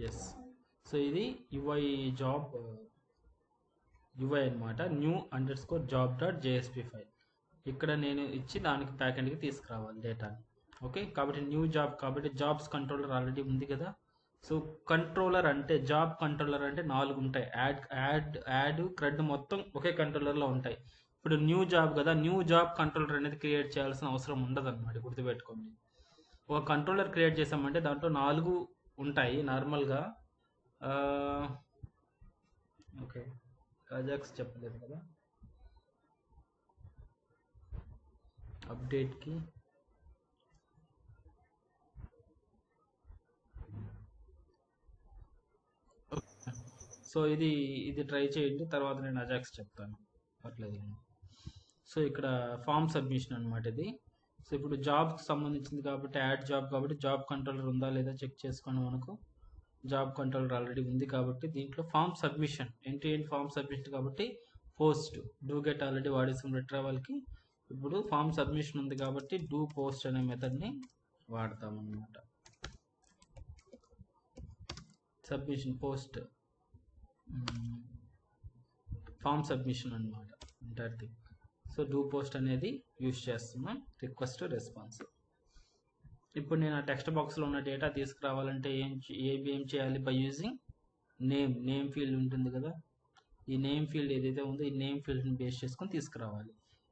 Yes. So ఇది UI job UI అనమాట, new under score job dot JSP file. ఇక్కడ నేను ఇచ్చి దానికి ప్యాకెండ్కి తీసుకురావాలి డేటాని. ఓకే, కాబట్టి న్యూ జాబ్ కాబట్టి జాబ్స్ కంట్రోలర్ ఆల్రెడీ ఉంది కదా. సో కంట్రోలర్ అంటే జాబ్ కంట్రోలర్ అంటే 4 ఉంటాయి. యాడ్ క్రెడ్ మొత్తం ఒకే కంట్రోలర్లో ఉంటాయి. ఇప్పుడు న్యూ జాబ్ కదా, న్యూ జాబ్ కంట్రోలర్ అనేది క్రియేట్ చేయాల్సిన అవసరం ఉండదు అనమాట, గుర్తుపెట్టుకోండి. ఒక కంట్రోలర్ క్రియేట్ చేసామంటే దాంట్లో 4 ఉంటాయి నార్మల్గా. ఓకే, అజాక్స్ చెప్పలేదు కదా అప్డేట్కి. సో ఇది ట్రై చేయండి, తర్వాత నేను అజాక్స్ చెప్తాను, పర్లేదు. సో ఇక్కడ ఫామ్ సబ్మిషన్ అనమాట ఇది. సో ఇప్పుడు జాబ్కి సంబంధించింది కాబట్టి యాడ్ జాబ్ కాబట్టి జాబ్ కంట్రోలర్ ఉందా లేదా చెక్ చేసుకోండి. మనకు జాబ్ కంట్రోలర్ ఆల్రెడీ ఉంది కాబట్టి దీంట్లో ఫామ్ సబ్మిషన్ ఏంటి ఫామ్ సబ్మిషన్ కాబట్టి పోస్ట్ డూ గెట్ ఆల్రెడీ వాడేసాం రిట్రావల్కి. ఇప్పుడు ఫామ్ సబ్మిషన్ ఉంది కాబట్టి డూ పోస్ట్ అనే మెథడ్ని వాడతాం అన్నమాట. సబ్మిషన్ పోస్ట్ ఫామ్ సబ్మిషన్ అనమాట entire thing. So do post అనేది యూజ్ చేస్తున్నాం, రిక్వెస్ట్ రెస్పాన్స్. ఇప్పుడు నేను ఆ టెక్స్ట్ బాక్స్లో ఉన్న డేటా తీసుకురావాలంటే ఏం చేయాలి? బై యూజింగ్ నేమ్ ఫీల్డ్ ఉంటుంది కదా, ఈ నేమ్ ఫీల్డ్ ఏదైతే ఉందో ఈ నేమ్ ఫీల్డ్ని బేస్ చేసుకొని తీసుకురావాలి.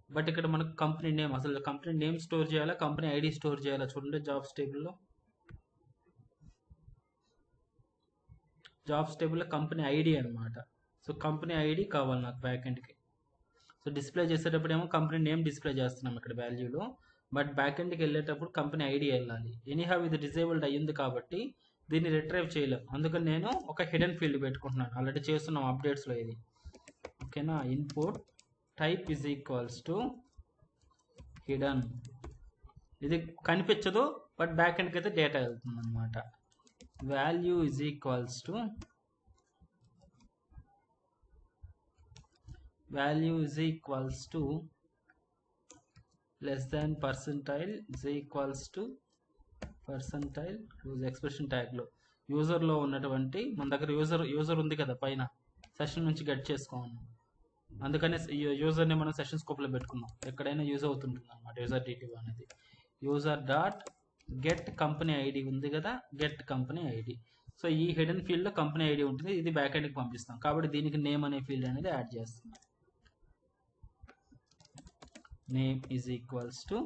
బట్ ఇక్కడ మనకు కంపెనీ నేమ్, అసలు కంపెనీ నేమ్ స్టోర్ చేయాలా కంపెనీ ఐడి స్టోర్ చేయాలా? చూడండి జాబ్స్ టేబుల్లో కంపెనీ ఐడి అనమాట. సో కంపెనీ ఐడి కావాలి నాకు బ్యాక్-ఎండ్కి. సో డిస్ప్లే చేసేటప్పుడు ఏమో కంపెనీ నేమ్ డిస్ప్లే చేస్తున్నాం ఇక్కడ వాల్యూలో, బట్ బ్యాక్-ఎండ్కి వెళ్ళేటప్పుడు కంపెనీ ఐడి వెళ్ళాలి. ఎనీహావ్ ఇది డిజేబుల్డ్ అయ్యింది కాబట్టి దీన్ని రిట్రైవ్ చేయలేం, అందుకని నేను ఒక హిడెన్ ఫీల్డ్ పెట్టుకుంటున్నాను. ఆల్రెడీ చేస్తున్నాం అప్డేట్స్లో ఇది. ఓకేనా, input type is equals to hidden. ఇది కనిపించదు బట్ బ్యాక్-ఎండ్కి అయితే డేటా వెళ్తుంది అనమాట. Value is equals to less than percentile is equals to percentile use expression ట్యాగ్లో యూజర్లో ఉన్నటువంటి మన దగ్గర యూజర్ ఉంది కదా పైన సెషన్ నుంచి గెట్ చేసుకోవాలి. అందుకనే యూజర్ని మనం సెషన్ స్కోప్లో పెట్టుకున్నాం, ఎక్కడైనా యూజ్ అవుతుంటుంది అనమాట యూజర్ డీటీ అనేది. User dot get company ID ఉంది కదా, గెట్ కంపెనీ ఐడి. సో ఈ హిడెన్ ఫీల్డ్లో కంపెనీ ఐడి ఉంటుంది, ఇది బ్యాక్-ఎండ్కి పంపిస్తాం కాబట్టి దీనికి నేమ్ అనే ఫీల్డ్ అనేది యాడ్ చేస్తున్నాం. Name is equals to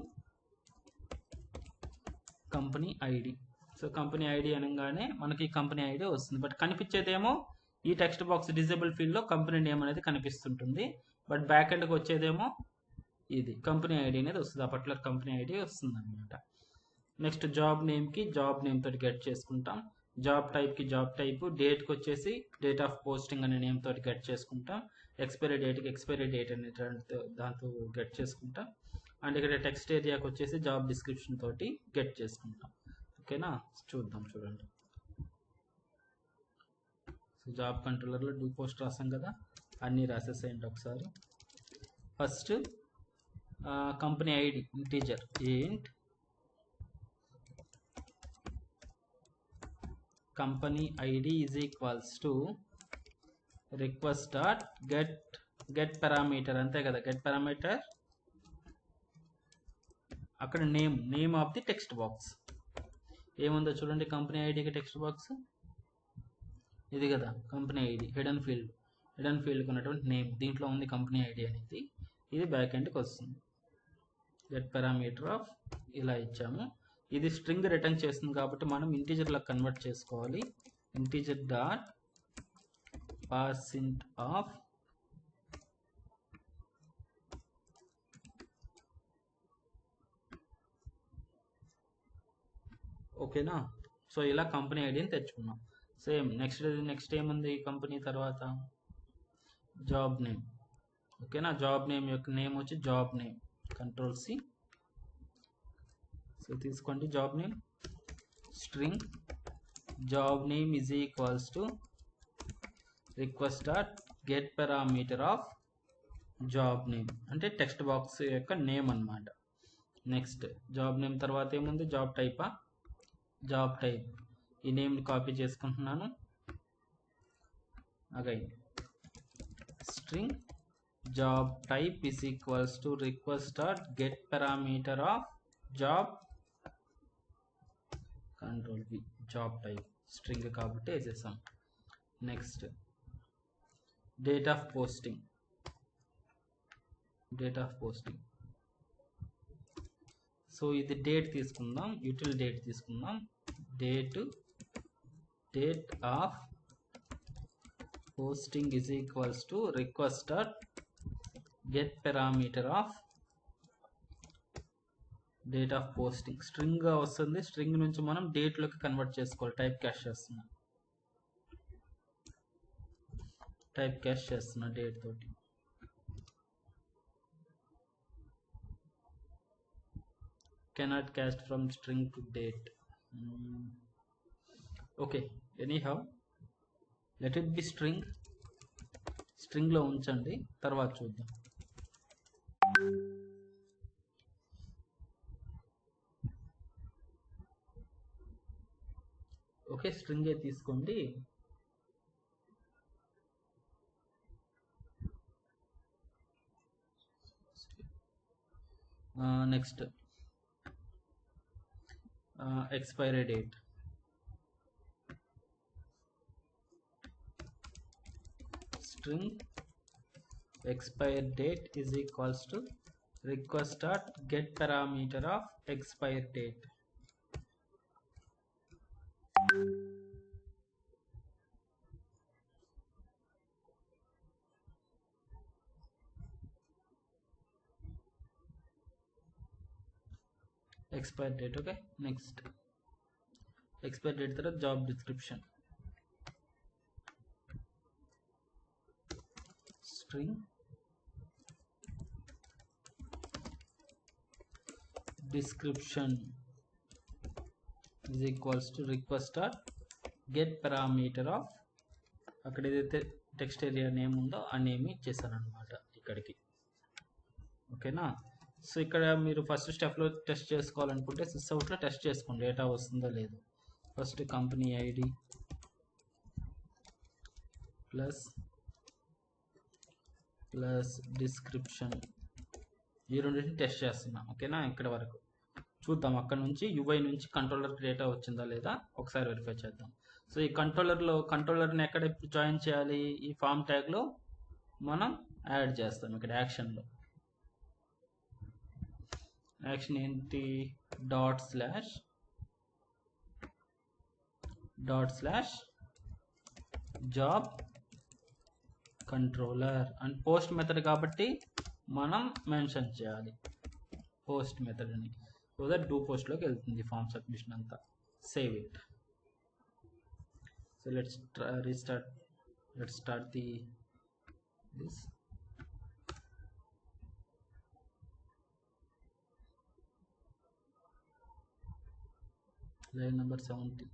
company ID. So company ID అనగానే మనకి కంపెనీ ఐడి వస్తుంది, బట్ కనిపించేదేమో ఈ టెక్స్ట్ బాక్స్ డిజేబుల్ ఫీల్డ్లో కంపెనీ నేమ్ అనేది కనిపిస్తుంటుంది, బట్ బ్యాక్-ఎండ్కి వచ్చేదేమో ఇది కంపెనీ ఐడి అనేది వస్తుంది, ఆ పర్టికులర్ కంపెనీ ఐడి వస్తుంది అనమాట. నెక్స్ట్ జాబ్ నేమ్కి జాబ్ నేమ్ తోటి గెట్ చేసుకుంటాం, జాబ్ టైప్కి జాబ్ టైప్, డేట్కి వచ్చేసి డేట్ ఆఫ్ పోస్టింగ్ అనే నేమ్ తోటి గెట్ చేసుకుంటాం, ఎక్స్పైరీ డేట్కి ఎక్స్పైరీ డేట్ అనే దాంతో గెట్ చేసుకుంటాం, అండ్ ఇక్కడ టెక్స్ట్ ఏరియాకి వచ్చేసి జాబ్ డిస్క్రిప్షన్ తోటి గెట్ చేసుకుంటాం. ఓకేనా, చూద్దాం చూడండి. సో జాబ్ కంట్రోలర్లో డూ పోస్ట్ రాసాం కదా, అన్నీ రాసేసేయండి ఒకసారి. ఫస్ట్ కంపెనీ ఐడి ఇంటీజర్ ఇంట్ company id is equals to request dot get parameter అంతే కదా, get parameter అక్కడ name of the text box ఏముందో చూడండి. కంపెనీ ఐడికి టెక్స్ట్ బాక్స్ ఇది కదా, కంపెనీ ఐడి హిడెన్ ఫీల్డ్కి ఉన్నటువంటి నేమ్ దీంట్లో ఉంది కంపెనీ ఐడి అనేది, ఇది బ్యాక్-ఎండ్కి వస్తుంది. గెట్ పారామీటర్ ఆఫ్ ఇలా ఇచ్చాము, ఇది స్ట్రింగ్ రిటర్న్ చేస్తుంది కాబట్టి మనం ఇంటీజర్లా కన్వర్ట్ చేసుకోవాలి. ఇంటీజర్ డాట్ పార్సింట్ ఆఫ్ ఓకేనా. సో ఇలా కంపెనీ ఐడిని తెచ్చుకున్నాం. సేమ్ నెక్స్ట్ ఏముంది కంపెనీ తర్వాత జాబ్ నేమ్. ఓకేనా, జాబ్ నేమ్ యొక్క నేమ్ వచ్చి జాబ్ నేమ్, కంట్రోల్-C. సో తీసుకోండి job name string job name is equals to request dot get parameter of job name అంటే టెక్స్ట్ బాక్స్ యొక్క నేమ్ అన్నమాట. నెక్స్ట్ జాబ్ నేమ్ తర్వాత ఏముంది జాబ్ టైప్ ఈ నేమ్ కాపీ చేసుకుంటున్నాను. Again string job type is equals to request dot get parameter of job control V job type string కాబట్టి వేసేసాం. Next date of posting so ఇది date తీసుకుందాం, util date తీసుకుందాం. Date of posting is equals to request dot get parameter of date of posting. String గా వస్తుంది, string నుంచి మనం date లోకి కన్వర్ట్ చేసుకోవాలి. టైప్ క్యాష్ చేస్తున్నా డేట్ తోటి. cannot cast from string to date. Okay, anyhow let it be string లో ఉంచండి, తర్వాత చూద్దాం. ఓకే, స్ట్రింగ్ తీసుకోండి. Next expiry date. String expire date is equals to request dot get parameter of expire date. expire date. Okay, next expire date తర్వాత job description. string description is equals to request dot get parameter of అక్కడ ఏదైతే text area name ఉందో ఆ name ఇచ్చేసాను అనమాట ఇక్కడికి. ఓకేనా? So ఇక్కడ మీరు ఫస్ట్ స్టెప్లో టెస్ట్ చేసుకోవాలనుకుంటే సిస్అవుట్లో టెస్ట్ చేసుకోండి డేటా వస్తుందో లేదో. First company ID plus description, ఈ రెండింటిని టెస్ట్ చేస్తున్నా. ఓకేనా? ఇక్కడ వరకు చూద్దాం. అక్కడ నుంచి యూఐ నుంచి కంట్రోలర్కి డేటా వచ్చిందా లేదా ఒకసారి వెరిఫై చేద్దాం. సో ఈ కంట్రోలర్ని ఎక్కడ జాయిన్ చేయాలి? ఈ ఫామ్ ట్యాగ్లో మనం యాడ్ చేస్తాం. ఇక్కడ యాక్షన్లో యాక్షన్ ఏంటి? Dot slash job controller and post method కాబట్టి మనం మెన్షన్ చేయాలి పోస్ట్ మెథడ్ అని. సో దట్ డూ పోస్ట్లోకి వెళ్తుంది ఫామ్ సబ్మిషన్ అంతా. Save it. So let's start this. Line number 70.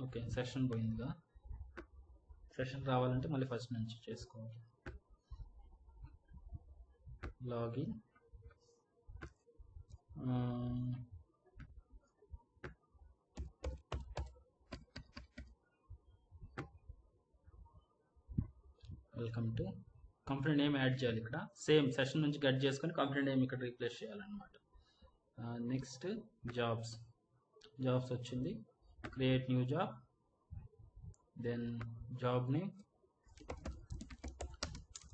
Okay, session పోయిందిగా. సెషన్ రావాలంటే మళ్ళీ ఫస్ట్ నుంచి చేసుకోవాలి. Login, welcome to. Company name add చేయాలి ఇక్కడ. సేమ్ సెషన్ నుంచి గట్ చేసుకొని కంపెనీ నేమ్ ఇక్కడ రీప్లేస్ చేయాలన్నమాట. నెక్స్ట్ జాబ్స్ వచ్చింది. Create new job, then job name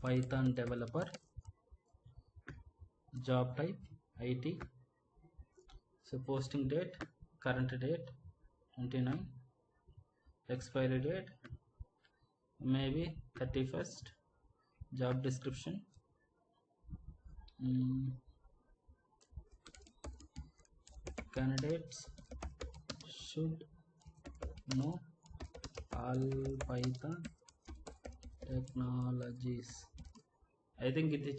Python developer, job type IT. So posting date current date 29, expiry date maybe 31st. Job description candidates should know all Python technologies. I think ఇది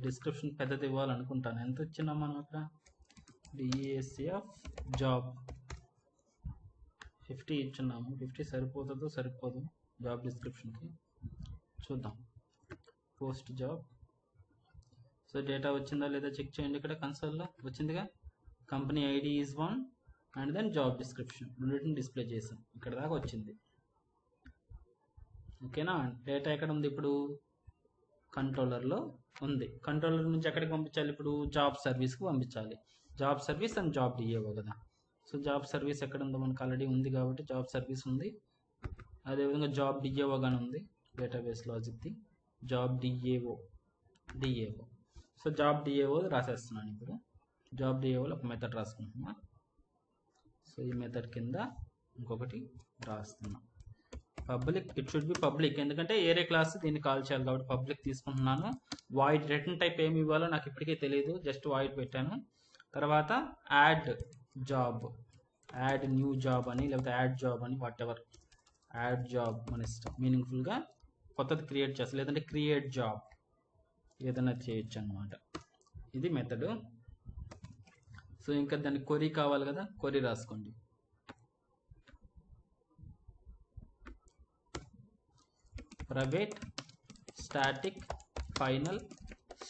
description పెద్దది ఇవ్వాలనుకుంటాను. ఎంత ఇచ్చినా మనం అక్కడ DESCF job 50 ఇచ్చున్నాము. 50 సరిపోదు job డిస్క్రిప్షన్కి. చూద్దాం. Post job. So data వచ్చిందా లేదా చెక్ చేయండి. ఇక్కడ కన్సోల్లో వచ్చిందిగా. Company ID is 1, and then job description రెండింటిని డిస్ప్లే చేసాం. ఇక్కడ దాకా వచ్చింది. ఓకేనా. డేటా ఎక్కడ ఉంది ఇప్పుడు? కంట్రోలర్లో ఉంది. కంట్రోలర్ నుంచి ఎక్కడికి పంపించాలి ఇప్పుడు? జాబ్ సర్వీస్కి పంపించాలి. Job service and job DAO కదా. సో జాబ్ సర్వీస్ ఎక్కడ ఉందో మనకు ఆల్రెడీ ఉంది కాబట్టి జాబ్ సర్వీస్ ఉంది. అదేవిధంగా జాబ్ డిఏఓ కానీ ఉంది డేటాబేస్ లాజిక్ది. Job DAO. So job DAO రాసేస్తున్నాను ఇప్పుడు. జాబ్ డిఏఓలో ఒక మెథడ్ రాసుకుంటున్నా. సో ఈ మెథడ్ కింద ఇంకొకటి రాస్తున్నా. Public, it should be public, ఎందుకంటే ఏరే క్లాస్ దీన్ని కాల్ చేయాలి కాబట్టి పబ్లిక్ తీసుకుంటున్నాను. వాయిడ్ రిటర్న్ టైప్ ఏమి ఇవ్వాలో నాకు ఇప్పటికే తెలియదు, జస్ట్ వాయిడ్ పెట్టాను. తర్వాత add job, add new job అని, లేకపోతే యాడ్ జాబ్ అని, వాట్ ఎవర్. యాడ్ జాబ్ మన ఇష్టం, మీనింగ్ఫుల్గా కొత్తది క్రియేట్ చేస్తాం, లేదంటే క్రియేట్ జాబ్ ఏదైనా చేయొచ్చు అన్నమాట. ఇది మెథడ్. సో ఇంకా దానికి క్వరీ కావాలి కదా, క్వరీ రాసుకోండి. Private static final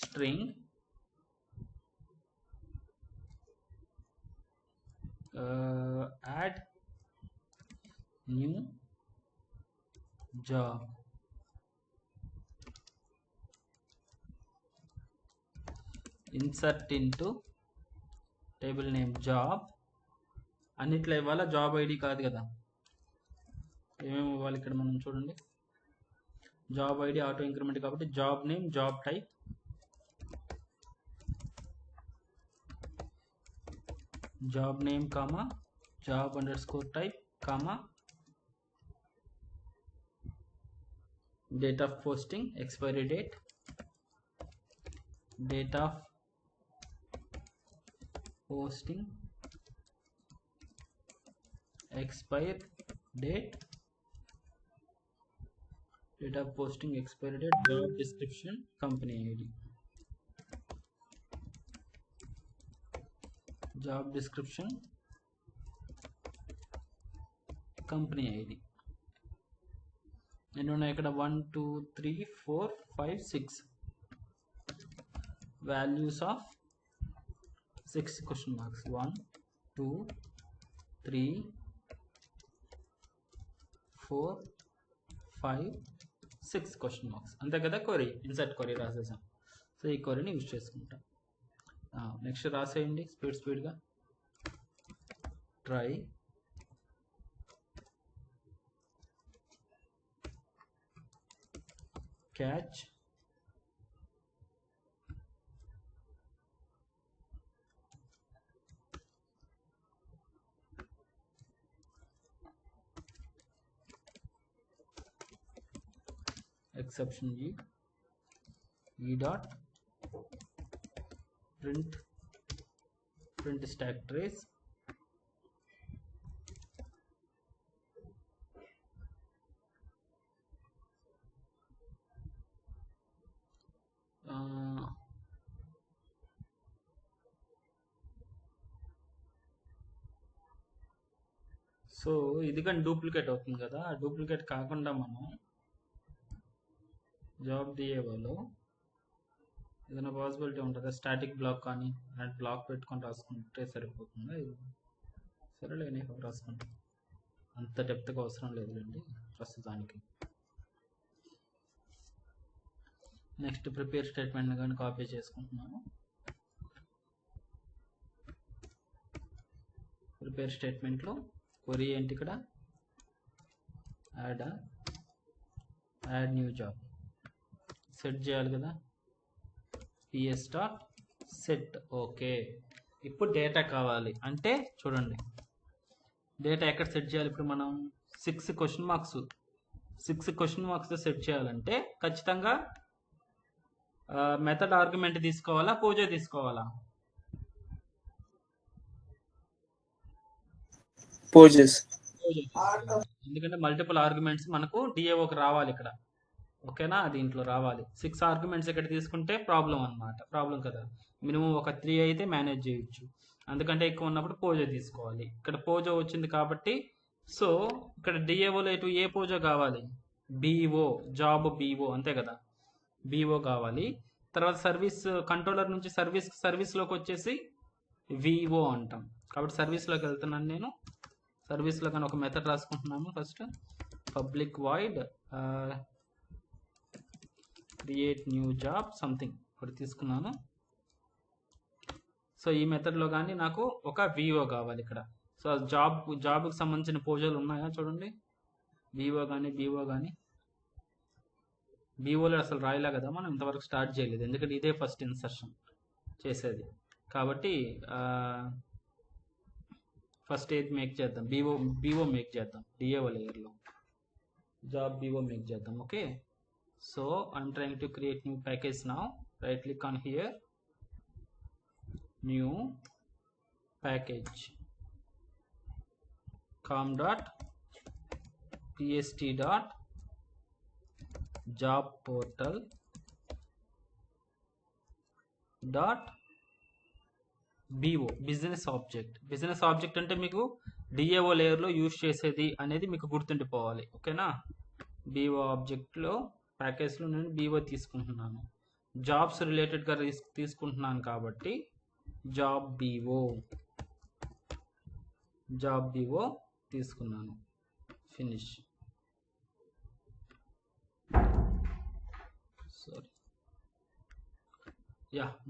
string add new job insert into table name job. అన్నిట్లో ఇవ్వాలా, జాబ్ ఐడి కాదు కదా. ఏమేమి ఇవ్వాలి ఇక్కడ మనం చూడండి. జాబ్ ఐడి ఆటో ఇంక్రిమెంట్ కాబట్టి job name, job type, job name comma job under score type comma date of posting, expiry date, date of posting, expire date, date of posting, expiry date, job description, company ID, job description, company ID. ఎన్ని ఉన్నాయి ఇక్కడ? 1 2 3 4 5 6 values of 6 question marks. 1 2 3 4 5 6 question marks, అంతే కదా. Query, insert query రాసేసాం. So ఈ క్వరీని use చేసుకుంటాం. Next రాసేయండి స్పీడ్గా. Try catch exception e dot print stack trace, so ఇది కానీ డూప్లికేట్ అవుతుంది కదా. ఆ డూప్లికేట్ కాకుండా మనం జాబ్ డిఏఓలో ఏదైనా పాసిబిలిటీ ఉంటుందా? స్టాటిక్ బ్లాక్ కానీ అలాంటి బ్లాక్ పెట్టుకొని రాసుకుంటే సరిపోతుందా? ఇది సరేలేని రాసుకుంటాం, అంత డెప్త్గా అవసరం లేదులేండి ప్రస్తుతానికి. నెక్స్ట్ ప్రిపేర్ స్టేట్మెంట్ కానీ కాపీ చేసుకుంటున్నాను. ప్రిపేర్ స్టేట్మెంట్లో క్వరీ ఏంటి ఇక్కడ? యాడ్ న్యూ జాబ్ సెట్ చేయాలి కదా. ps dot set. ఓకే, ఇప్పుడు డేటా కావాలి అంటే చూడండి, డేటా ఎక్కడ సెట్ చేయాలి ఇప్పుడు మనం? 6 క్వశ్చన్ మార్క్స్ సెట్ చేయాలంటే ఖచ్చితంగా మెథడ్ ఆర్గ్యుమెంట్ తీసుకోవాలా, పోజో తీసుకోవాలా? పోజెస్. ఎందుకంటే మల్టిపుల్ ఆర్గ్యుమెంట్స్ మనకు డిఏఓకి రావాలి ఇక్కడ. ఓకేనా, దీంట్లో రావాలి. 6 ఆర్గ్యుమెంట్స్ ఇక్కడ తీసుకుంటే ప్రాబ్లం అనమాట. ప్రాబ్లం కదా, మినిమం ఒక 3 అయితే మేనేజ్ చేయొచ్చు. అందుకంటే ఎక్కువ ఉన్నప్పుడు పోజో తీసుకోవాలి. ఇక్కడ పోజో వచ్చింది కాబట్టి సో ఇక్కడ డిఏఓలో ఇటు ఏ పోజో కావాలి? బీఓ, జాబ్ బీఓ, అంతే కదా, బీఓ కావాలి. తర్వాత సర్వీస్ కంట్రోలర్ నుంచి సర్వీస్లోకి వచ్చేసి వివో అంటాం. కాబట్టి సర్వీస్లోకి వెళ్తున్నాను నేను. సర్వీస్లో కానీ ఒక మెథడ్ రాసుకుంటున్నాము. First public void create new job something ఒకటి తీసుకున్నాను. సో ఈ మెథడ్లో కానీ నాకు ఒక వివో కావాలి ఇక్కడ. సో జాబ్కి సంబంధించిన పోజాలు ఉన్నాయా చూడండి. వివో కానీ బీవో కానీ. బీవోలో అసలు రాయలే కదా, మనం ఇంతవరకు స్టార్ట్ చేయలేదు ఎందుకంటే ఇదే ఫస్ట్ ఇన్సర్షన్ చేసేది. కాబట్టి ఫస్ట్ ఏది మేక్ చేద్దాం, బీవో మేక్ చేద్దాం. డిఏఓ లేయర్లో జాబ్ బీవో మేక్ చేద్దాం. Okay, so I'm trying to create new package now. Right click on here, new package, com.pst.jobportal.bo business object అంటే మీకు డిఏఓ లేయర్లో యూజ్ చేసేది అనేది మీకు గుర్తుండిపోవాలి. ఓకేనా, బీఓ ఆబ్జెక్ట్లో ప్యాకేజ్లో నేను బీఓ తీసుకుంటున్నాను. జాబ్స్ రిలేటెడ్గా తీసుకుంటున్నాను కాబట్టి జాబ్ బీఓ తీసుకున్నాను. ఫినిష్.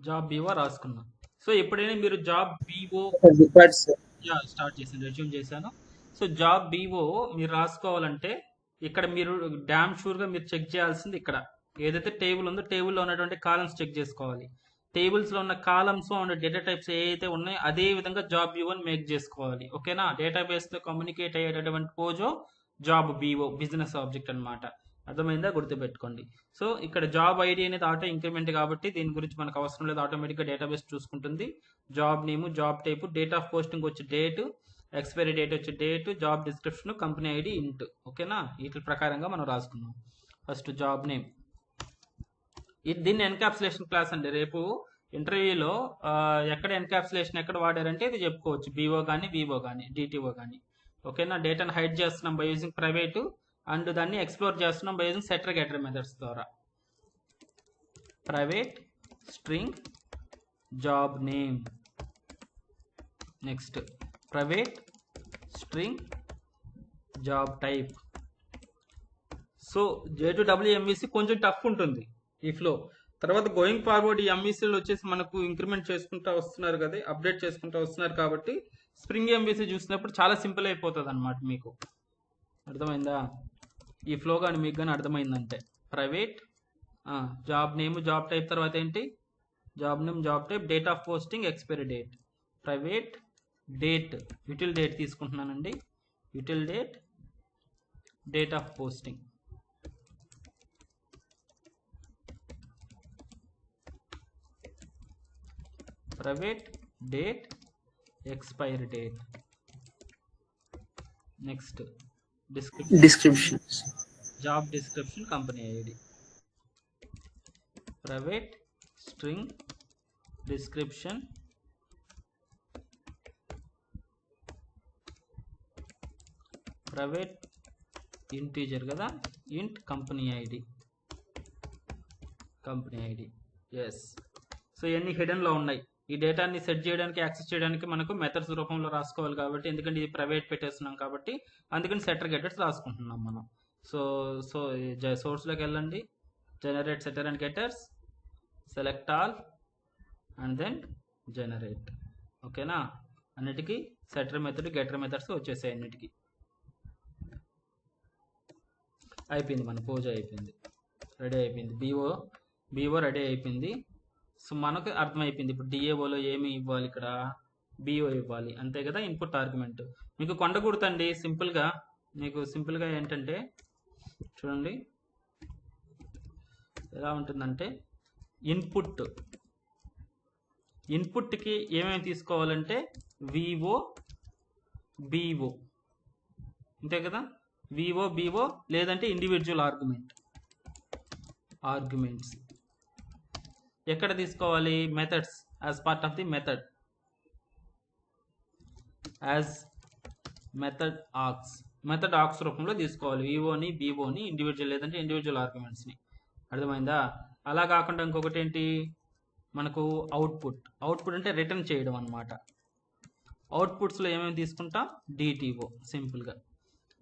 జాబ్ బీఓ రాసుకున్నాను. సో ఎప్పుడైనా మీరు జాబ్ బీఓ స్టార్ట్ చేశాను, రెజ్యూమ్ చేశాను. సో జాబ్ బీఓ మీరు రాసుకోవాలంటే ఇక్కడ మీరు డామ్ షూర్గా మీరు చెక్ చేయాల్సింది ఇక్కడ ఏదైతే టేబుల్ ఉందో టేబుల్లో ఉన్నటువంటి కాలమ్స్ చెక్ చేసుకోవాలి. టేబుల్స్లో ఉన్న కాలమ్స్ అండ్ డేటా టైప్స్ ఏవైతే ఉన్నాయో అదే విధంగా జాబ్ బీఓని మేక్ చేసుకోవాలి. ఓకేనా, డేటాబేస్తో కమ్యూనికేట్ అయ్యేటటువంటి పోజో జాబ్ బీఓ బిజినెస్ ఆబ్జెక్ట్ అనమాట. అర్థమైందా, గుర్తుపెట్టుకోండి. సో ఇక్కడ జాబ్ ఐడి అనేది ఆటో ఇంక్రిమెంట్ కాబట్టి దీని గురించి మనకు అవసరం లేదు, ఆటోమేటిక్గా డేటాబేస్ చూసుకుంటుంది. Job name, job type, date of posting వచ్చి డేటు, ఎక్స్పైరీ డేట్ వచ్చి date, job description, company ID ఇంట్. ఓకేనా, వీటి ప్రకారంగా మనం రాసుకున్నాం. ఫస్ట్ జాబ్ నేమ్, దీన్ని ఎన్కాప్సులేషన్ క్లాస్ అండి. రేపు ఇంటర్వ్యూలో ఎక్కడ ఎన్కాప్సులేషన్ ఎక్కడ వాడారంటే ఇది చెప్పుకోవచ్చు, బీఓ కానీ వివో కానీ డిటిఓ కానీ. ఓకేనా, డేటాను హైడ్ చేస్తున్నాం బై యూజింగ్ ప్రైవేటు అండ్ దాన్ని ఎక్స్ప్లోర్ చేస్తున్నాం by using setter getter methods ద్వారా. Private string job name, next private string job type. So J2EE కొంచెం టఫ్ ఉంటుంది ఈ ఫ్లో. తర్వాత గోయింగ్ ఫార్వర్డ్ ఈ ఎంవీసీలు వచ్చేసి మనకు ఇంక్రిమెంట్ చేసుకుంటూ వస్తున్నారు కదా, అప్డేట్ చేసుకుంటూ వస్తున్నారు కాబట్టి స్ప్రింగ్ ఎంవీసీ చూసినప్పుడు చాలా సింపుల్ అయిపోతుంది అనమాట మీకు. అర్థమైందా, ఈ ఫ్లో కానీ మీకు కానీ అర్థమైందంటే private job name, job type తర్వాత ఏంటి, job name, job type, date of posting, expiry date, private date, util date తీసుకుంటున్నానండి, util date, date of posting, private date, expiry date, next description, job description, company ID, private string description, private integer కదా, int company ID, yes. So ఇవన్నీ హిడెన్లో ఉన్నాయి. ఈ డేటాని set చేయడానికి, access చేయడానికి మనకు methods రూపంలో రాసుకోవాలి కాబట్టి, ఎందుకంటే ఇది ప్రైవేట్ పెట్టేస్తున్నాం కాబట్టి అందుకని సెటర్ గెటర్స్ రాసుకుంటున్నాం మనం. సో సోర్స్లోకి వెళ్ళండి, generate setter and getters, select all and then generate. ఓకేనా, అన్నిటికీ సెటర్ మెథడ్, గెటర్ మెథడ్స్ వచ్చేసాయి అన్నిటికీ. అయిపోయింది, మన పోజ్ అయిపోయింది, రెడీ అయిపోయింది, బీఓ రెడీ అయిపోయింది. సో మనకు అర్థమైపోయింది ఇప్పుడు డిఏఓలో ఏమి ఇవ్వాలి, ఇక్కడ బీఓ ఇవ్వాలి, అంతే కదా. ఇన్పుట్ ఆర్గ్యుమెంట్ మీకు కొండ గుర్తండి. సింపుల్గా ఏంటంటే చూడండి ఎలా ఉంటుందంటే, ఇన్పుట్కి ఏమేమి తీసుకోవాలంటే వివో బీఓ, అంతే కదా. వివో బీఓ లేదంటే ఇండివిజువల్ ఆర్గ్యుమెంట్స్ ఎక్కడ తీసుకోవాలి, methods, as part of the method args రూపంలో తీసుకోవాలి. వివోని బీఓని ఇండివిజువల్ లేదంటే ఇండివిజువల్ ఆర్గ్యుమెంట్స్ని. అర్థమైందా. అలా కాకుండా ఇంకొకటి ఏంటి మనకు అవుట్పుట్ అంటే రిటర్న్ చేయడం అనమాట. అవుట్పుట్స్లో ఏమేమి తీసుకుంటాం, డిటిఓ, సింపుల్గా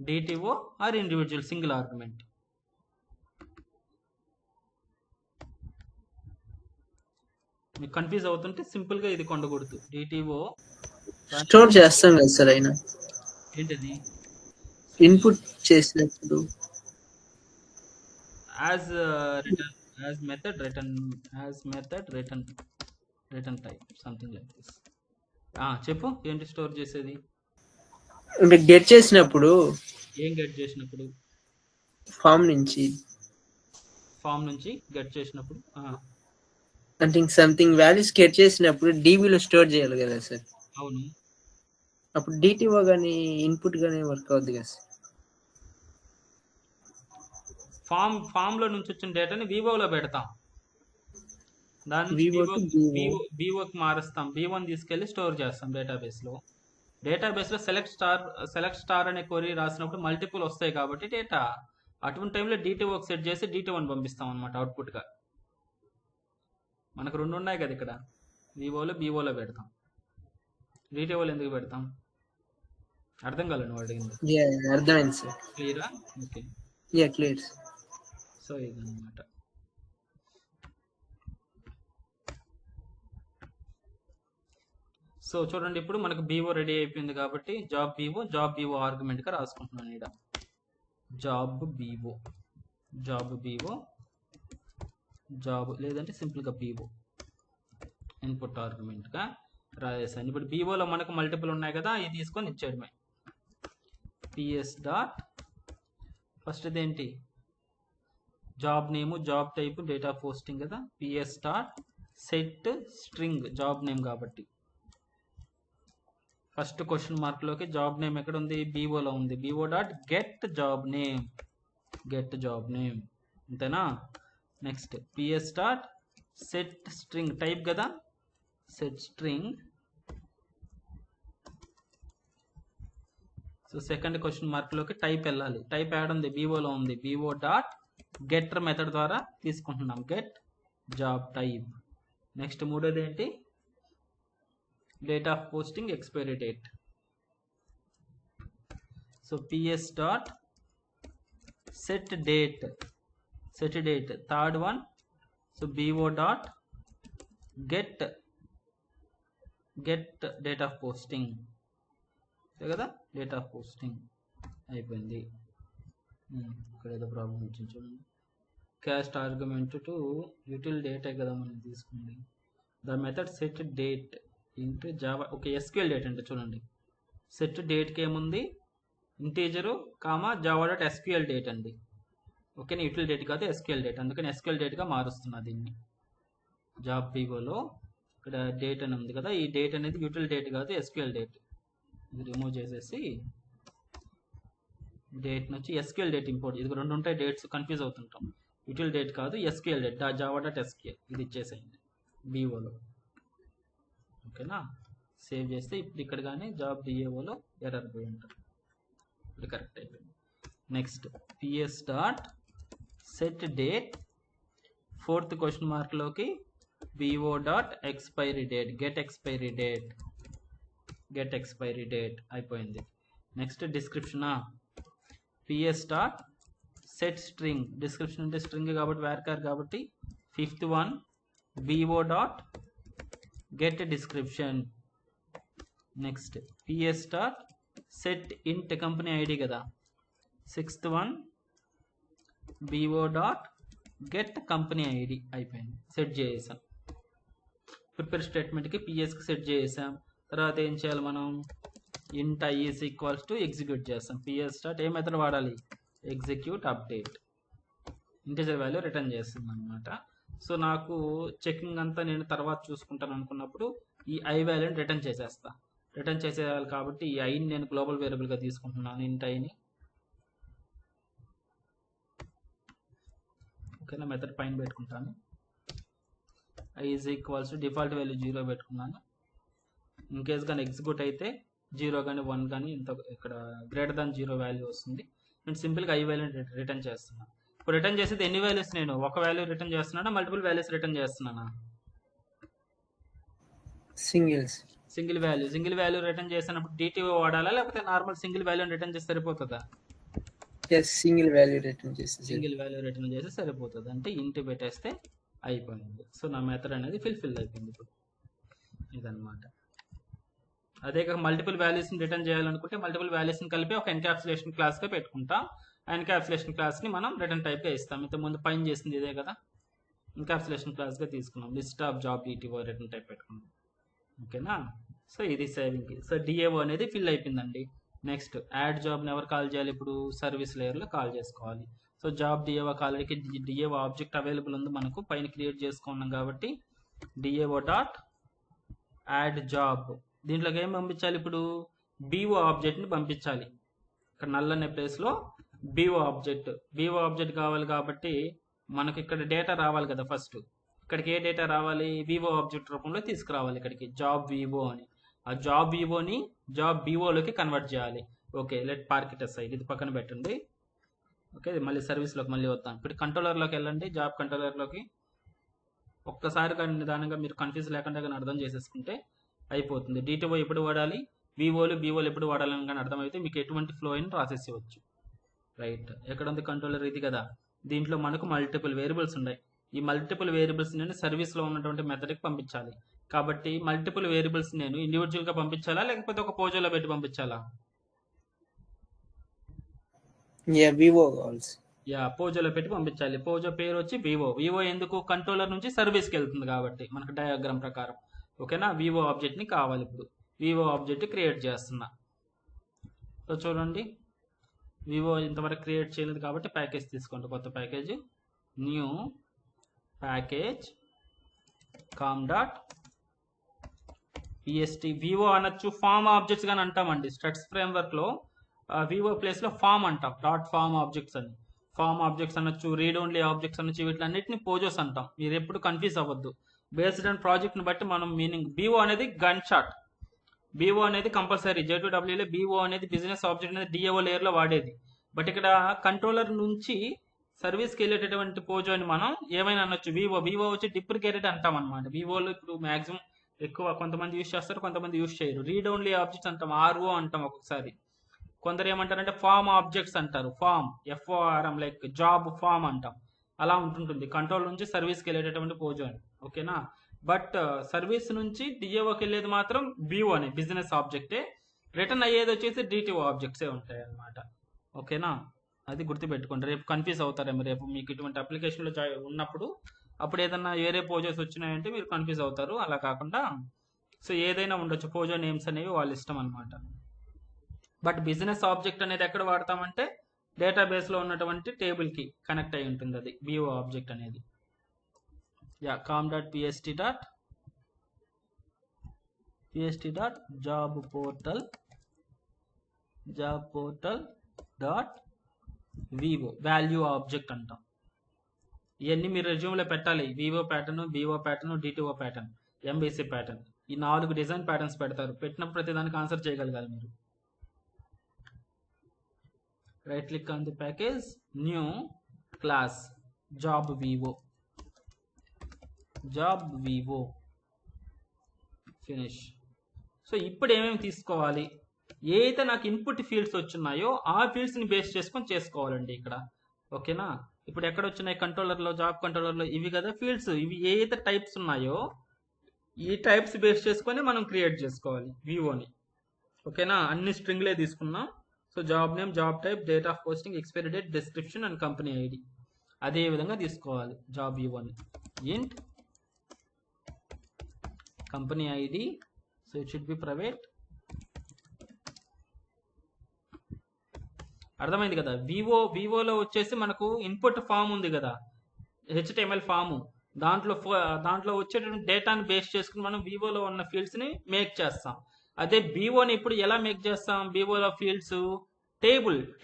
DTO or individual single argument. మీకు కన్ఫ్యూజ్ అవుతుంటే సింపుల్గా ఇది కొండకూడదు, డిటిఓ స్టోర్ చేస్తాం కదా సార్ అయినా ఏంటిది ఇన్పుట్ చేసినప్పుడు has written, as method return, as method return, return type something like this. చెప్పు ఏంటి స్టోర్ చేసేది, అంటే గెట్ చేసినప్పుడు ఏం గెట్ చేసినప్పుడు, ఫామ్ నుంచి ఫామ్ నుంచి గెట్ చేసినప్పుడు. అంటే సంథింగ్ వాల్యూస్ గెట్ చేసినప్పుడు డీబీలో స్టోర్ చేయాలి కదా సార్. అవును, అప్పుడు డిటిఓ కానీ ఇన్పుట్ కానీ వర్క్ అవుద్ది కదా సార్. ఫామ్లో నుంచి వచ్చిన డేటాని వివోలో పెడతాం, దాని నుంచి వివో టు వివో వివోకి మారుస్తాం, V1 తీసుకెళ్ళి స్టోర్ చేస్తాం డేటాబేస్లో. డేటాబేస్లో సెలెక్ట్ స్టార్ అనే క్వరీ రాసినప్పుడు మల్టిపుల్ వస్తాయి కాబట్టి డేటా, అటువంటి టైంలో డిటిఓకి సెట్ చేసి DT1 పంపిస్తాం అనమాట అవుట్పుట్గా. మనకు రెండు ఉన్నాయి కదా ఇక్కడ, వివోలో బీవోలో పెడతాం, డిటిఓలో ఎందుకు పెడతాం, అర్థం కాలేదు నువ్వు అడిగింది, అర్థమైంది సార్. క్లియరా? Okay, clear. సో ఇదన్నమాట. సో చూడండి, ఇప్పుడు మనకు బీఓ రెడీ అయిపోయింది కాబట్టి జాబ్ బీఓ ఆర్గ్యుమెంట్గా రాసుకుంటున్నాను ఇక్కడ, జాబ్ బీఓ జాబ్ లేదంటే సింపుల్గా బీఓ ఇన్పుట్ ఆర్గ్యుమెంట్గా రాసేసాను. ఇప్పుడు బీఓలో మనకు మల్టిపుల్ ఉన్నాయి కదా, ఇది తీసుకొని ఇచ్చేయడమే. పిఎస్ డాట్ ఫస్ట్ ఇదేంటి, job name, job type, data posting కదా, PS dot set string job name కాబట్టి ఫస్ట్ క్వశ్చన్ మార్క్లోకి జాబ్ నేమ్ ఎక్కడ ఉంది, బీఓలో ఉంది, BO dot get job name అంతేనా. Next PS dot set string type కదా, set string. So second question మార్క్లోకి టైప్ వెళ్ళాలి, టైప్ యాడ్ ఉంది, బీఓలో ఉంది, బీఓ డాట్ గెటర్ మెథడ్ ద్వారా తీసుకుంటున్నాం, గెట్ జాబ్ టైప్. నెక్స్ట్ మూడోది ఏంటి, date of posting expiry date. So PS dot set date third one. So BO dot get date of posting కదా, డేట్ ఆఫ్ పోస్టింగ్ అయిపోయింది. ఇక్కడ ఏదో ప్రాబ్లం వచ్చింది చూడండి, క్యాస్ట్ ఆర్గ్యుమెంట్ టు యూటిల్ డేటే కదా మనం తీసుకుంది, the method set date into Java. Okay, SQL date అంటే చూడండి, సెట్ డేట్కి ఏముంది, integer comma Java dot SQL date అండి. ఓకేనా, యూటిల్ డేట్ కాదు ఎస్క్యూఎల్ డేట్, అందుకని ఎస్క్యూఎల్ డేట్గా మారుస్తున్నా దీన్ని. జాబ్ బీఓలో ఇక్కడ డేట్ అని ఉంది కదా, ఈ డేట్ అనేది యూటిల్ డేట్ కాదు ఎస్క్యూఎల్ డేట్. ఇది రిమూవ్ చేసేసి డేట్ నుంచి ఎస్క్యూఎల్ డేట్ ఇంపోర్ట్, ఇది రెండు ఉంటాయి డేట్స్, కన్ఫ్యూజ్ అవుతుంటాం. యూటిల్ డేట్ కాదు SQL date, Java dot SQL ఇది ఇచ్చేసేయండి బీఓలో. ఓకేనా, సేవ్ చేస్తే ఇప్పుడు ఇక్కడ కానీ జాబ్ డిఏఓలో ఎర్రర్ పోయి ఉంటుంది, ఇప్పుడు కరెక్ట్ అయిపోయింది. Next PS dot set date fourth question మార్క్లోకి BO dot expiry date, get expiry date అయిపోయింది. నెక్స్ట్ డిస్క్రిప్షనా, PS dot set string, description అంటే స్ట్రింగ్ కాబట్టి వేర్కార్ కాబట్టి fifth one, BO dot get description. Next PS dot set int company ID కదా, sixth one, BO dot get company ID అయిపోయింది, set చేసాం. Prepare స్టేట్మెంట్కి పిఎస్కి సెట్ చేసాం. తర్వాత ఏం చేయాలి మనం, int I is equals to execute చేస్తాం. పిఎస్ డాట్ ఏ మెథడ్ వాడాలి, execute update, integer value return చేస్తుంది అనమాట. సో నాకు చెకింగ్ అంతా నేను తర్వాత చూసుకుంటాను అనుకున్నప్పుడు ఈ ఐ వాల్యూని రిటర్న్ చేసేయాలి కాబట్టి ఈ ఐని నేను గ్లోబల్ వేరియబుల్గా తీసుకుంటున్నాను, ఇంట్ ఐని. ఓకేనా, మెథడ్ పైన పెట్టుకుంటాను, I is equals to default value 0 పెట్టుకున్నాను. ఇన్ కేస్ కానీ ఎగ్జిక్యూట్ అయితే 0 కానీ 1 కానీ ఇంత ఇక్కడ గ్రేటర్ దాన్ 0 వాల్యూ వస్తుంది. నేను సింపుల్గా ఐ వాల్యూని రిటర్న్ చేస్తున్నాను. ఇప్పుడు రిటర్న్ చేసేది ఎన్ని వాల్యూస్, నేను ఒక వాల్యూ రిటర్న్ చేస్తున్నానా, మల్టిపుల్ వాల్యూస్ రిటర్న్ చేస్తున్నానా, సింగిల్స్. సింగిల్ వాల్యూ రిటర్న్ చేసినప్పుడు డిటిఓ వాడాలా, లేకపోతే నార్మల్ సింగిల్ వాల్యూ రిటర్న్ చేస్తే సరిపోతుందా? సింగిల్ వాల్యూ రిటర్న్ చేస్తే సింగిల్ వాల్యూ రిటర్న్ చేస్తే సరిపోతుంది. అంటే ఇంటి పెట్టేస్తే అయిపోయింది. సో నా మెథడ్ అనేది ఫిల్ అయిపోయింది ఇప్పుడు. ఇదన్నమాట. అదే కాక మల్టిపుల్ వాల్యూస్ని రిటర్న్ చేయాలనుకుంటే మల్టిపుల్ వాల్యూస్ని కలిపి ఒక ఎన్క్యాప్సులేషన్ క్లాస్గా పెట్టుకుంటాం. ఆ ఎన్క్యాప్సులేషన్ క్లాస్ని మనం రిటర్న్ టైప్గా ఇస్తాం. ఇంతకుముందు పైన చేసింది ఇదే కదా, ఎన్క్యాప్సులేషన్ క్లాస్గా తీసుకున్నాం. List of job DTO return type పెట్టుకున్నాం. ఓకేనా? సో ఇది సేవింగ్. సో డిఏఓ అనేది ఫిల్ అయిపోయిందండి. నెక్స్ట్ యాడ్ జాబ్ని ఎవరు కాల్ చేయాలి? ఇప్పుడు సర్వీస్ లేయర్లో కాల్ చేసుకోవాలి. So job DAO already DAO object available ఉంది మనకు, పైన క్రియేట్ చేసుకున్నాం కాబట్టి డిఏఓ డాట్ యాడ్ జాబ్. దీంట్లోకి ఏం పంపించాలి? ఇప్పుడు బీఓ ఆబ్జెక్ట్ని పంపించాలి. ఇక్కడ నల్ అనే ప్లేస్లో బీఓ ఆబ్జెక్ట్ కావాలి కాబట్టి మనకి ఇక్కడ డేటా రావాలి కదా. ఫస్ట్ ఇక్కడికి ఏ డేటా రావాలి? వివో ఆబ్జెక్ట్ రూపంలో తీసుకురావాలి ఇక్కడికి, జాబ్ వివో అని. ఆ జాబ్ వివోని జాబ్ బీఓలోకి కన్వర్ట్ చేయాలి. Okay, let park it aside, ఇది పక్కన పెట్టండి. ఓకే, మళ్ళీ సర్వీస్లోకి మళ్ళీ వద్దాం. ఇప్పుడు కంట్రోలర్లోకి వెళ్ళండి. జాబ్ కంట్రోలర్లోకి ఒక్కసారి కానీ నిదానంగా మీరు కన్ఫ్యూజ్ లేకుండా కానీ అర్థం చేసేసుకుంటే అయిపోతుంది. డిటిఓ ఎప్పుడు వాడాలి, బీఓలు ఎప్పుడు వాడాలని కానీ అర్థమైతే మీకు ఎటువంటి ఫ్లో అయినా రాసేసేవచ్చు. రైట్, ఎక్కడ ఉంది కంట్రోలర్? ఇది కదా. దీంట్లో మనకు మల్టిపుల్ వేరియబుల్స్ ఉన్నాయి. ఈ మల్టిపుల్ వేరియబుల్స్ నేను సర్వీస్లో ఉన్నటువంటి మెథడ్కి పంపించాలి. కాబట్టి మల్టిపుల్ వేరియబుల్స్ నేను ఇండివిజువల్గా పంపించాలా, లేకపోతే ఒక పోజోలో పెట్టి పంపించాలా? పోజోలో పెట్టి పంపించాలి. పోజో పేరు వచ్చి వివో ఎందుకు? కంట్రోలర్ నుంచి సర్వీస్కి వెళ్తుంది కాబట్టి మనకు డయాగ్రామ్ ప్రకారం. ఓకేనా? వివో ఆబ్జెక్ట్ని కావాలి. ఇప్పుడు వివో ఆబ్జెక్ట్ క్రియేట్ చేస్తున్నా. సో చూడండి, వివో ఇంతవరకు క్రియేట్ చేయలేదు కాబట్టి ప్యాకేజ్ తీసుకోండి. కొత్త package, new package com dot PST. VO అనొచ్చు, ఫామ్ ఆబ్జెక్ట్స్ కానీ అంటామండి. స్ట్రక్స్ ఫ్రేమ్వర్క్లో వివో ప్లేస్లో ఫామ్ అంటాం. డాట్ ఫామ్ ఆబ్జెక్ట్స్ అని. ఫామ్ ఆబ్జెక్ట్స్ అనొచ్చు, రీడ్ ఓన్లీ ఆబ్జెక్ట్స్ అనొచ్చు, వీటిలన్నింటినీ పోజోస్ అంటాం. మీరు ఎప్పుడు కన్ఫ్యూజ్ అవ్వద్దు. బేస్డ్ ఆన్ ప్రాజెక్ట్ని బట్టి మనం మీనింగ్. బీఓ అనేది గన్ షాట్. బీఓ అనేది కంపల్సరీ. J2EEలో బీఓ అనేది బిజినెస్ ఆబ్జెక్ట్ అనేది డిఏఓ లేయర్లో వాడేది. బట్ ఇక్కడ కంట్రోలర్ నుంచి సర్వీస్కి వెళ్ళేటటువంటి పోజో అని మనం ఏమైనా అనొచ్చు. వివో వచ్చి డిప్రికేటెడ్ అంటాం అనమాట. వివోలో ఇప్పుడు మ్యాక్సిమం ఎక్కువ కొంతమంది యూజ్ చేస్తారు, కొంతమంది యూజ్ చేయరు. రీడ్ ఓన్లీ ఆబ్జెక్ట్స్ అంటాం, ఆర్ఓ అంటాం ఒక్కొక్కసారి. కొందరు ఏమంటారంటే ఫామ్ ఆబ్జెక్ట్స్ అంటారు. Form FORM, like job form అంటాం. అలా ఉంటుంటుంది కంట్రోల్ నుంచి సర్వీస్కి వెళ్ళేటటువంటి పోజో అని. ఓకేనా? బట్ సర్వీస్ నుంచి డిఏఓకి వెళ్ళేది మాత్రం బీఓ అనే బిజినెస్ ఆబ్జెక్టే. రిటర్న్ అయ్యేది వచ్చేసి డిటిఓ ఆబ్జెక్ట్సే ఉంటాయి అన్నమాట. ఓకేనా? అది గుర్తుపెట్టుకోండి. రేపు కన్ఫ్యూజ్ అవుతారేమో. రేపు మీకు ఇటువంటి అప్లికేషన్లో ఉన్నప్పుడు అప్పుడు ఏదన్నా వేరే పోజోస్ వచ్చినాయంటే మీరు కన్ఫ్యూజ్ అవుతారు. అలా కాకుండా సో ఏదైనా ఉండొచ్చు. పోజో నేమ్స్ అనేవి వాళ్ళ ఇష్టం అనమాట. బట్ బిజినెస్ ఆబ్జెక్ట్ అనేది ఎక్కడ వాడతామంటే డేటాబేస్లో ఉన్నటువంటి టేబుల్కి కనెక్ట్ అయి ఉంటుంది. అది బీఓ ఆబ్జెక్ట్ అనేది. Com dot PST dot job portal dot VO value object అంటాం. ఇవన్నీ మీరు రెజ్యూమ్లో పెట్టాలి. VO pattern, BO pattern, DTO pattern, MBC pattern, ఈ 4 డిజైన్ ప్యాటర్న్స్ పెడతారు. పెట్టినప్పుడు ప్రతిదానికి ఆన్సర్ చేయగలగాలి మీరు. Right click on the package, new class job Vivo finish. So ఇప్పుడు ఏమేమి తీసుకోవాలి? ఏదైతే నాకు ఇన్పుట్ ఫీల్డ్స్ వచ్చున్నాయో ఆ ఫీల్డ్స్ని బేస్ చేసుకొని చేసుకోవాలండి ఇక్కడ. ఓకేనా? ఇప్పుడు ఎక్కడ వచ్చినాయి? కంట్రోలర్లో, జాబ్ కంట్రోలర్లో ఇవి కదా ఫీల్డ్స్. ఇవి ఏదైతే టైప్స్ ఉన్నాయో ఈ టైప్స్ బేస్ చేసుకొని మనం క్రియేట్ చేసుకోవాలి వివోని. ఓకేనా? అన్ని స్ట్రింగ్లే తీసుకున్నాం. So job name, job type, date of posting, expiry date, description and company ID అదే విధంగా తీసుకోవాలి. జాబ్ వివోని ఇంట్ company ID, so it should B private. అర్థమైంది కదా? వివోలో వచ్చేసి మనకు ఇన్పుట్ ఫామ్ ఉంది కదా, HTML ఫాము. దాంట్లో వచ్చేటువంటి డేటాని బేస్ చేసుకుని మనం వివోలో ఉన్న ఫీల్డ్స్ని మేక్ చేస్తాం. అదే బీఓని ఇప్పుడు ఎలా మేక్ చేస్తాం? బీఓలో ఫీల్డ్స్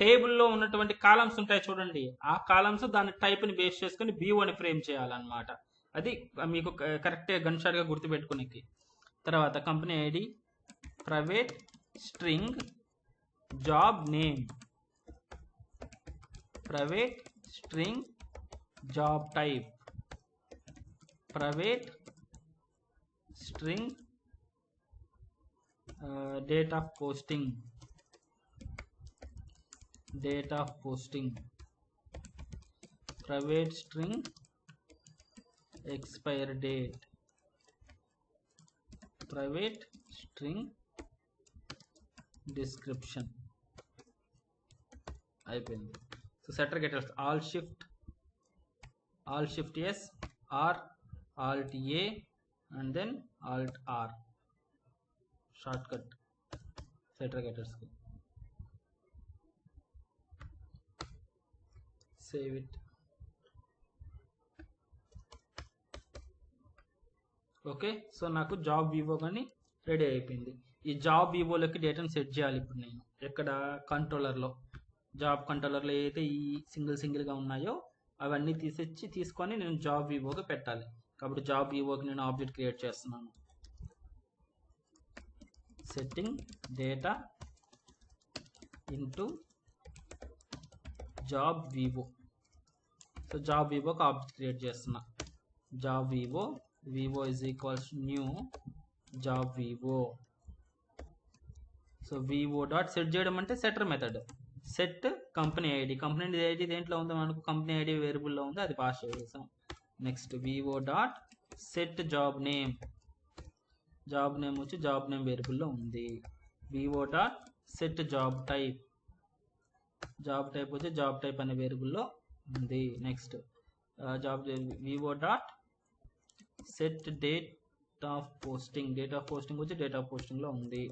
టేబుల్లో ఉన్నటువంటి కాలమ్స్ ఉంటాయి చూడండి, ఆ కాలమ్స్ దాని టైప్ని బేస్ చేసుకుని బీఓని ఫ్రేమ్ చేయాలన్నమాట. అది మీకు కరెక్ట్గా గన్ షాట్గా గుర్తుపెట్టుకునేకి. తర్వాత company ID, private string, job name, private string, job type, private string, date of posting, private string, expire date, private string, description అయిపోయింది. So setter getters all shift S R alt A and then alt R shortcut setter గెటర్స్కి. Save it. Okay, so నాకు job VO కానీ ready అయిపోయింది. ఈ job వివోలోకి డేటాను set చేయాలి ఇప్పుడు నేను ఎక్కడ కంట్రోలర్లో. జాబ్ కంట్రోలర్లో ఏదైతే ఈ సింగిల్గా ఉన్నాయో అవన్నీ తీసుకొని నేను జాబ్ వివోకి పెట్టాలి. కాబట్టి జాబ్ వివోకి నేను ఆబ్జెక్ట్ క్రియేట్ చేస్తున్నాను. Setting data into job VO. So job వివోకి ఆబ్జెక్ట్ క్రియేట్ చేస్తున్నా. Job VO is equals new job vivo. So VO dot set చేయడం అంటే setter method. Set company ID దేంట్లో ఉందో మనకు కంపెనీ ఐడి వేరియబుల్లో ఉంది, అది పాస్ చేసాం. Next Vivo dot set job name వచ్చి జాబ్ నేమ్ వేరియబుల్లో ఉంది. Vivo dot set job type వచ్చి జాబ్ టైప్ అనే వేరియబుల్లో ఉంది. Next Vivo dot set date of posting వచ్చి డేట్ ఆఫ్ పోస్టింగ్లో ఉంది.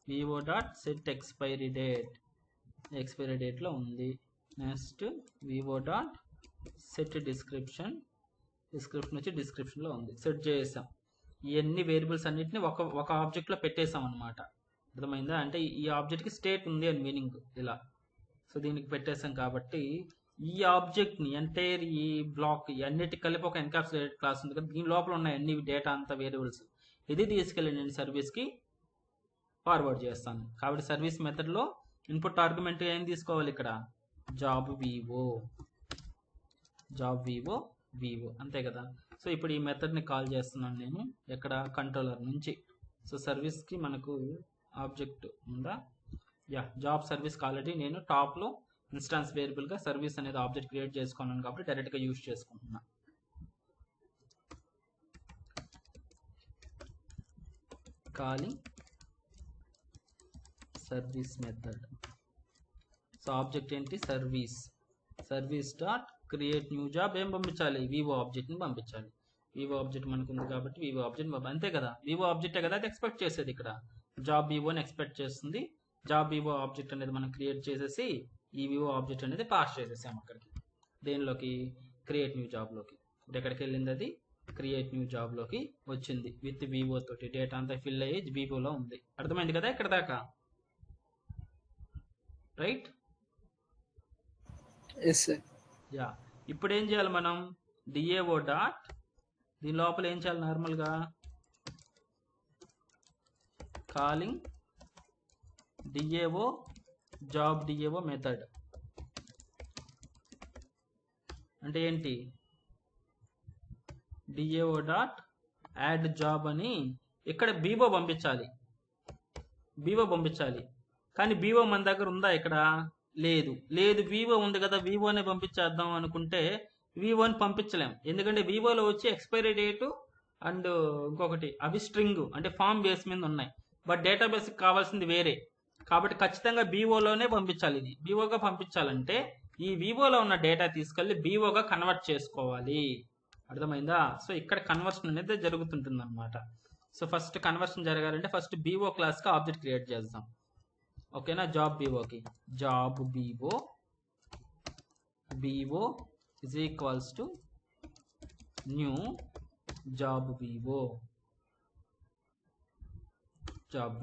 వివో డాట్ సెట్ ఎక్స్పైరీ డేట్లో ఉంది. Next Vivo dot set description వచ్చి డిస్క్రిప్షన్లో ఉంది. సెట్ చేసాం. ఇవన్నీ వేరియబుల్స్ అన్నిటిని ఒక ఆబ్జెక్ట్లో పెట్టేసాం అనమాట. అర్థమైందా? అంటే ఈ ఆబ్జెక్ట్కి స్టేట్ ఉంది అని మీనింగ్ ఇలా. సో దీనికి పెట్టేసాం కాబట్టి ఈ ఆబ్జెక్ట్ని ఎంటైర్ ఈ బ్లాక్ అన్నిటి కలిపి ఒక ఎన్కాప్సులేటెడ్ క్లాస్ ఉంది కదా, దీని లోపల ఉన్న అన్ని డేటా అంతా వేరియబుల్స్ ఇది తీసుకెళ్ళి నేను సర్వీస్కి ఫార్వర్డ్ చేస్తాను. కాబట్టి సర్వీస్ మెథడ్లో ఇన్పుట్ ఆర్గ్యుమెంట్ ఏం తీసుకోవాలి ఇక్కడ? జాబ్ వివో అంతే కదా. సో ఇప్పుడు ఈ మెథడ్ని కాల్ చేస్తున్నాను నేను ఎక్కడ? కంట్రోలర్ నుంచి. సో సర్వీస్కి మనకు ఆబ్జెక్ట్ ఉందా? జాబ్ సర్వీస్ ఆల్రెడీ నేను టాప్లో ఇన్స్టాన్స్ వేరియబుల్గా సర్వీస్ అనేది ఆబ్జెక్ట్ క్రియేట్ చేసుకున్నాను కాబట్టి డైరెక్ట్గా యూజ్ చేసుకుంటున్నా. Calling service method. So object ఏంటి? Service dot create new job ఏం పంపించాలి? వివో ఆబ్జెక్ట్ని పంపించాలి. వివో ఆబ్జెక్ట్ మనకు ఉంది కాబట్టి వివో ఆబ్జెక్ట్ అంతే కదా. వివో ఆబ్జెక్టే కదా అది ఎక్స్పెక్ట్ చేసేది. ఇక్కడ జాబ్ వివోని ఎక్స్పెక్ట్ చేస్తుంది. జాబ్ వివో ఆబ్జెక్ట్ అనేది మనం క్రియేట్ చేసేసి ఈ వివో ఆబ్జెక్ట్ అనేది పాస్ చేసేసాం అక్కడికి. దేనిలోకి? క్రియేట్ న్యూ జాబ్లోకి. ఇప్పుడు ఎక్కడికి వెళ్ళింది? అది క్రియేట్ న్యూ జాబ్లోకి వచ్చింది విత్ వివో తోటి. డేటా అంతా ఫిల్ అయ్యి వివోలో ఉంది. అర్థమైంది కదా ఇక్కడ దాకా? రైట్? ఇప్పుడు ఏం చేయాలి మనం? డిఏఓ డాట్ దీని లోపల ఏం చేయాలి? నార్మల్గా calling DAO job DAO method అంటే ఏంటి? డిఏఓ డాట్ యాడ్ జాబ్ అని ఇక్కడ బీవో పంపించాలి. కానీ బీవో మన దగ్గర ఉందా? ఇక్కడ లేదు. వివో ఉంది కదా, వివోనే పంపించేద్దాం అనుకుంటే వివోని పంపించలేం. ఎందుకంటే వివోలో వచ్చి ఎక్స్పైరీ డేటు అండ్ ఇంకొకటి అవి స్ట్రింగ్ అంటే ఫామ్ బేస్ మీద ఉన్నాయి. బట్ డేటాబేస్కి కావాల్సింది వేరే. కాబట్టి ఖచ్చితంగా బీవోలోనే పంపించాలి. ఇది బీవోగా పంపించాలంటే ఈ వివోలో ఉన్న డేటా తీసుకెళ్ళి బీవోగా కన్వర్ట్ చేసుకోవాలి. అర్థమైందా? సో ఇక్కడ కన్వర్షన్ అనేది జరుగుతుంటుంది అనమాట. సో ఫస్ట్ కన్వర్షన్ జరగాలంటే ఫస్ట్ బీవో క్లాస్కి ఆబ్జెక్ట్ క్రియేట్ చేద్దాం. ఓకేనా? జాబ్ వివోకి job VO is equals to new job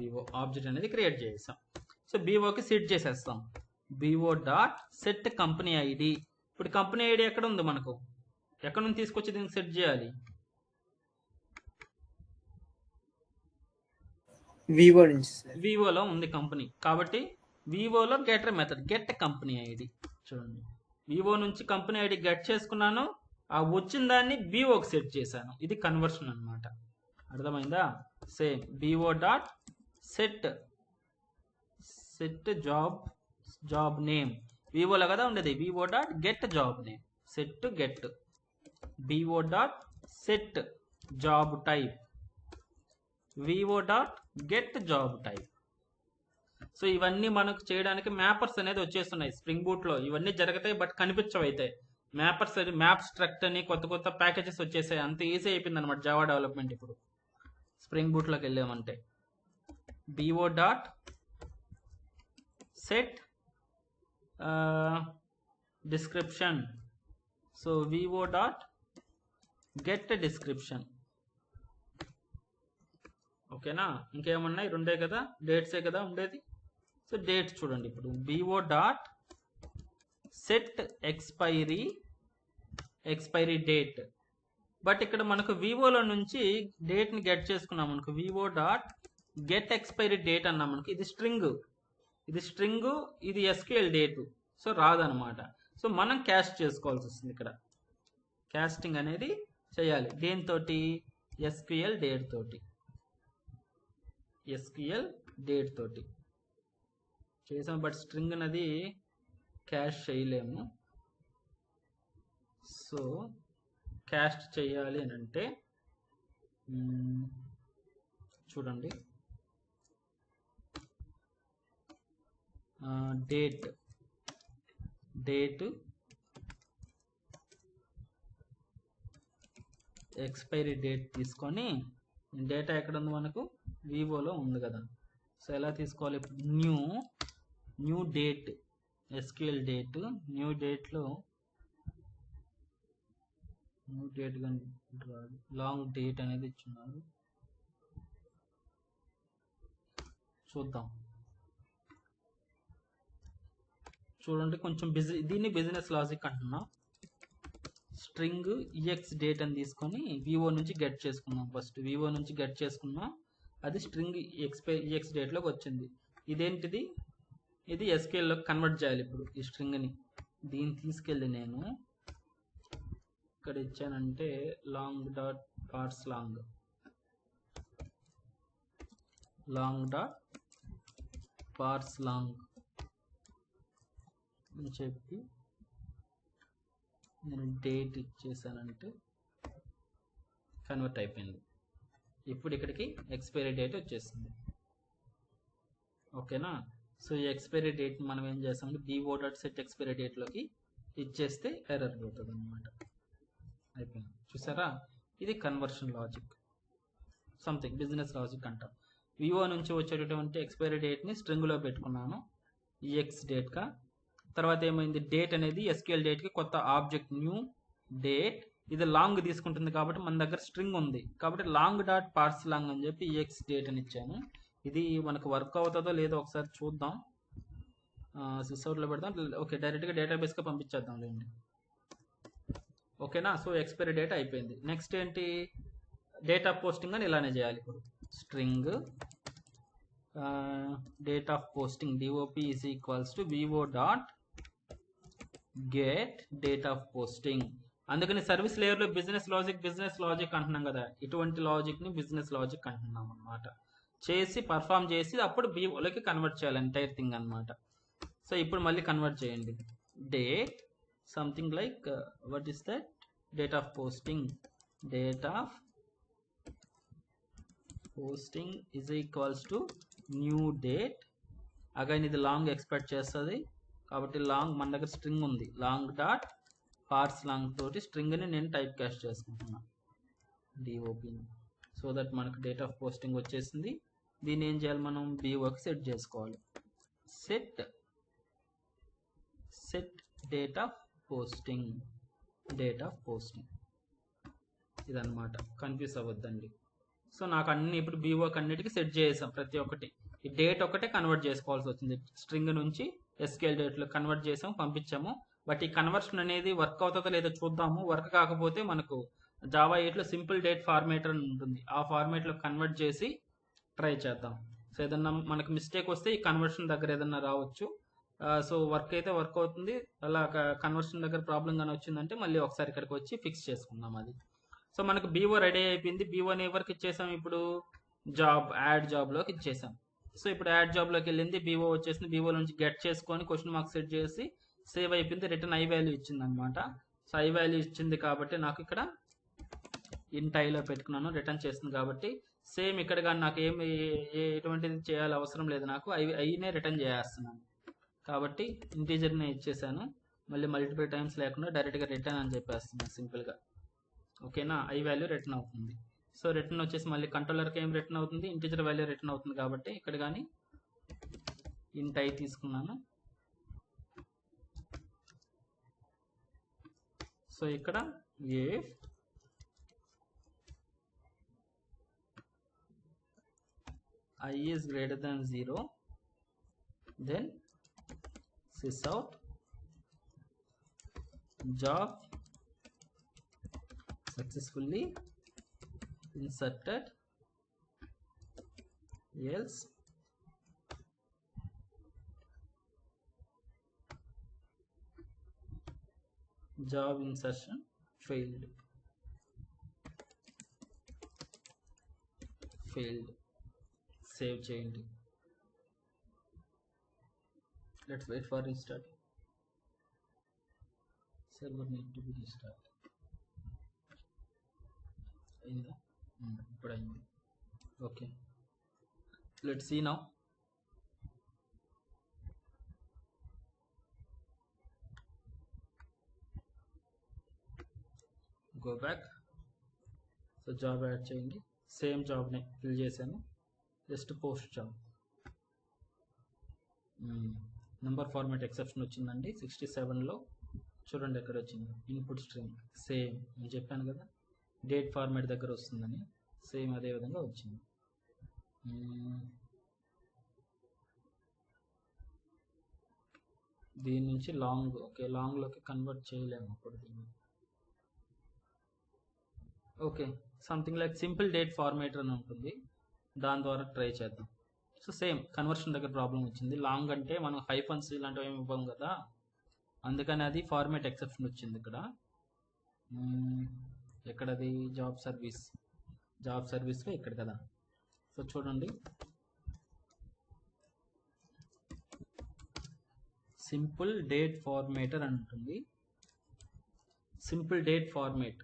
VO object అనేది క్రియేట్ చేసాం. సో బీవోకి సెట్ చేసేస్తాం. BO dot set company ID. ఇప్పుడు కంపెనీ ఐడి ఎక్కడ ఉంది మనకు? ఎక్కడ నుంచి తీసుకొచ్చి దీనికి సెట్ చేయాలి? వివోలో ఉంది కంపెనీ కాబట్టి వివోలో getter method get company ID. చూడండి, వివో నుంచి కంపెనీ ఐడి గెట్ చేసుకున్నాను. ఆ వచ్చిన దాన్ని బీవోకి సెట్ చేశాను. ఇది కన్వర్షన్ అనమాట. అర్థమైందా? Same BO dot set job name వివోలో కదా ఉండేది, VO dot get job name, set get VO dot set job type, VO dot get job type. So ఇవన్నీ మనకు చేయడానికి మ్యాపర్స్ అనేది వచ్చేస్తున్నాయి స్ప్రింగ్ బూట్లో. ఇవన్నీ జరుగుతాయి బట్ కనిపించవు. అయితే మ్యాపర్స్ మ్యాప్ స్ట్రక్ట్ అని కొత్త కొత్త ప్యాకేజెస్ వచ్చేసాయి. అంత ఈజీ అయిపోయింది అనమాట జావా డెవలప్మెంట్. ఇప్పుడు స్ప్రింగ్ బూట్లోకి వెళ్ళామంటే Vivo dot set description, so VO dot get description. ఓకేనా, ఇంకేమున్నాయి? రెండే కదా, డేట్సే కదా ఉండేది. సో డేట్స్ చూడండి, ఇప్పుడు Vivo dot set expiry date. But ఇక్కడ మనకు వివోలో నుంచి డేట్ని గెట్ చేసుకున్నాం అనుకో, Vivo dot get expiry date అన్నాం అనుకో, ఇది స్ట్రింగ్, ఇది ఎస్క్యూఎల్ డేటు. సో రాదనమాట. సో మనం క్యాస్ట్ చేసుకోవాల్సి వస్తుంది. ఇక్కడ క్యాస్టింగ్ అనేది చేయాలి. దేనితోటి? ఎస్క్యూఎల్ డేట్ తోటి చేసాం. బట్ స్ట్రింగ్ అనేది క్యాస్ట్ చేయలేము. సో క్యాస్ట్ చేయాలి అని అంటే చూడండి, డేట్ ఎక్స్పైరీ డేట్ తీసుకొని, డేటా ఎక్కడ ఉంది మనకు? వివోలో ఉంది కదా. సో ఎలా తీసుకోవాలి? ఇప్పుడు new date, SQL date, new డేట్లో కానీ లాంగ్ డేట్ అనేది ఇచ్చున్నారు. చూద్దాం, చూడండి కొంచెం దీన్ని బిజినెస్ లాజిక్ అంటున్నాం. స్ట్రింగ్ ఈఎక్స్ డేట్ అని తీసుకొని వివో నుంచి గెట్ చేసుకున్నాం. ఫస్ట్ వివో నుంచి గెట్ చేసుకున్నాం, అది స్ట్రింగ్ ఈఎక్స్ డేట్లోకి వచ్చింది. ఇదేంటిది? ఇది ఎస్క్యూఎల్లోకి కన్వర్ట్ చేయాలి. ఇప్పుడు ఈ స్ట్రింగ్ని దీన్ని తీసుకెళ్ళి నేను ఇక్కడ ఇచ్చానంటే లాంగ్ డాట్ పార్స్ లాంగ్ అని చెప్పి నేను డేట్ ఇచ్చేసానంటే కన్వర్ట్ అయిపోయింది. ఇప్పుడు ఇక్కడికి ఎక్స్పైరీ డేట్ వచ్చేసింది. ఓకేనా, సో ఈ ఎక్స్పైరీ డేట్ మనం ఏం చేస్తామంటే వివో డాట్ సెట్ ఎక్స్పైరీ డేట్లోకి ఇచ్చేస్తే ఎర్రర్ పోతుంది అనమాట. అయిపోయింది. చూసారా, ఇది conversion logic, something business logic అంటాం. వివో నుంచి వచ్చేటటువంటి ఎక్స్పైరీ డేట్ని స్ట్రింగ్లో పెట్టుకున్నాను ఈఎక్స్ డేట్గా. తర్వాత ఏమైంది? డేట్ అనేది ఎస్క్యూఎల్ డేట్కి కొత్త ఆబ్జెక్ట్, న్యూ డేట్. ఇది లాంగ్ తీసుకుంటుంది కాబట్టి మన దగ్గర స్ట్రింగ్ ఉంది కాబట్టి లాంగ్ డాట్ పార్స్ లాంగ్ అని చెప్పి ఈఎక్స్ డేట్ అని ఇచ్చాను. ఇది మనకు వర్క్ అవుతుందో లేదో ఒకసారి చూద్దాం. సిస్అవుట్లో పెడదాం. ఓకే, డైరెక్ట్గా డేటాబేస్గా పంపించేద్దాం లేండి. ఓకేనా, సో ఎక్స్పైరీ డేట్ అయిపోయింది. నెక్స్ట్ ఏంటి? డేట్ ఆఫ్ పోస్టింగ్ అని ఇలానే చేయాలి. ఇప్పుడు string date of posting DOP is equals to Vivo dot get date of posting. అందుకని సర్వీస్ లేయర్లో బిజినెస్ లాజిక్ అంటున్నాం కదా, ఇటువంటి లాజిక్ని బిజినెస్ లాజిక్ అంటున్నాం అనమాట. చేసి పర్ఫామ్ చేసి అప్పుడు వివోలోకి కన్వర్ట్ చేయాలి ఎంటైర్ థింగ్ అనమాట. సో ఇప్పుడు మళ్ళీ కన్వర్ట్ చేయండి. Date something like what is that? Date of posting is equals to new date. Again ఇది లాంగ్ ఎక్స్పెక్ట్ చేస్తుంది కాబట్టి లాంగ్, మన దగ్గర స్ట్రింగ్ ఉంది, లాంగ్ డాట్ పార్స్ లాంగ్ తోటి స్ట్రింగ్ని నేను టైప్ కాస్ట్ చేసుకుంటున్నా DOPని. సో దట్ మనకు డేట్ ఆఫ్ పోస్టింగ్ వచ్చేసింది. దీన్ని ఏం చేయాలి? మనం వివోకి సెట్ చేసుకోవాలి. సెట్ డేట్ ఆఫ్ పోస్టింగ్ ఇదన్నమాట. కన్ఫ్యూజ్ అవ్వద్దండి. సో నాకు అన్ని ఇప్పుడు వివోకి అన్నిటికీ సెట్ చేసాం. ప్రతి ఒక్కటి ఈ డేట్ ఒకటే కన్వర్ట్ చేసుకోవాల్సి వచ్చింది. స్ట్రింగ్ నుంచి ఎస్క్యూఎల్ డేట్లో కన్వర్ట్ చేసాం, పంపించాము. బట్ ఈ కన్వర్షన్ అనేది వర్క్ అవుతుందో లేదో చూద్దాము. వర్క్ కాకపోతే మనకు జావా 8లో సింపుల్ డేట్ ఫార్మేటర్ అని ఉంటుంది, ఆ ఫార్మేట్లో కన్వర్ట్ చేసి ట్రై చేద్దాం. సో ఏదన్నా మనకు మిస్టేక్ వస్తే ఈ కన్వర్షన్ దగ్గర ఏదన్నా రావచ్చు. సో వర్క్ అయితే వర్క్ అవుతుంది. అలా కన్వర్షన్ దగ్గర ప్రాబ్లం కానీ వచ్చిందంటే మళ్ళీ ఒకసారి ఇక్కడికి వచ్చి ఫిక్స్ చేసుకుందాం అది. సో మనకు బీఓ రెడీ అయిపోయింది. బీఓని ఎవరికి ఇచ్చేసాం? ఇప్పుడు యాడ్ జాబ్లోకి ఇచ్చేసాం. సో ఇప్పుడు యాడ్ జాబ్లోకి వెళ్ళింది, బీఓ వచ్చేసింది, బీఓ నుంచి గెట్ చేసుకొని క్వశ్చన్ మార్క్ సెట్ చేసి సేవ్ అయిపోయింది, రిటర్న్ ఐ వాల్యూ ఇచ్చింది అనమాట. సో ఐ వాల్యూ ఇచ్చింది కాబట్టి నాకు ఇక్కడ ఇంట్ ఐలో పెట్టుకున్నాను, రిటర్న్ చేస్తుంది కాబట్టి సేమ్ ఇక్కడ కానీ నాకు ఎటువంటిది చేయాలి అవసరం లేదు, నాకు ఐనే రిటర్న్ చేసేస్తున్నాను కాబట్టి ఇంటీజర్ని ఇచ్చేసాను. మళ్ళీ మల్టిపుల్ టైమ్స్ లేకుండా డైరెక్ట్గా రిటర్న్ అని చెప్పేస్తున్నాను సింపుల్గా. ఓకేనా, ఐ వాల్యూ రిటర్న్ అవుతుంది. సో రిటర్న్ వచ్చేసి మళ్ళీ కంట్రోలర్కి ఏం రిటర్న్ అవుతుంది, ఇంటీజర్ వాల్యూ రిటర్న్ అవుతుంది కాబట్టి ఇక్కడ కానీ ఇంట్ ఐ తీసుకున్నాను. సో ఇక్కడ if I is greater than 0 then sysout job successfully inserted, else job insertion failed. Save చేయండి. Let's wait for restart. Server need to be restart. అయిందా? ఇప్పుడు అయింది. Okay, let's see now. Go back. So job add చేయండి, same జాబ్ని fill చేశాను, just post job. Number format exception వచ్చిందండి 67లో. చూడండి ఎక్కడ వచ్చింది, ఇన్పుట్ స్ట్రింగ్ సేమ్ నేను చెప్పాను కదా డేట్ ఫార్మాట్ దగ్గర వస్తుందని, సేమ్ అదే విధంగా వచ్చింది. దీని నుంచి లాంగ్, ఓకే లాంగ్లోకి కన్వర్ట్ చేయలేము అప్పుడు దీన్ని. Okay, something like simple date formatter అని ఉంటుంది, దాని ద్వారా ట్రై చేద్దాం. సో సేమ్ కన్వర్షన్ దగ్గర ప్రాబ్లం వచ్చింది. లాంగ్ అంటే మనం హైఫన్స్ ఇలాంటివి ఏమి ఇవ్వం కదా, అందుకని అది ఫార్మేట్ ఎక్సెప్షన్ వచ్చింది ఇక్కడ. ఎక్కడది, జాబ్ సర్వీస్లో ఇక్కడ కదా. సో చూడండి, సింపుల్ డేట్ ఫార్మేటర్ అని ఉంటుంది. Simple date format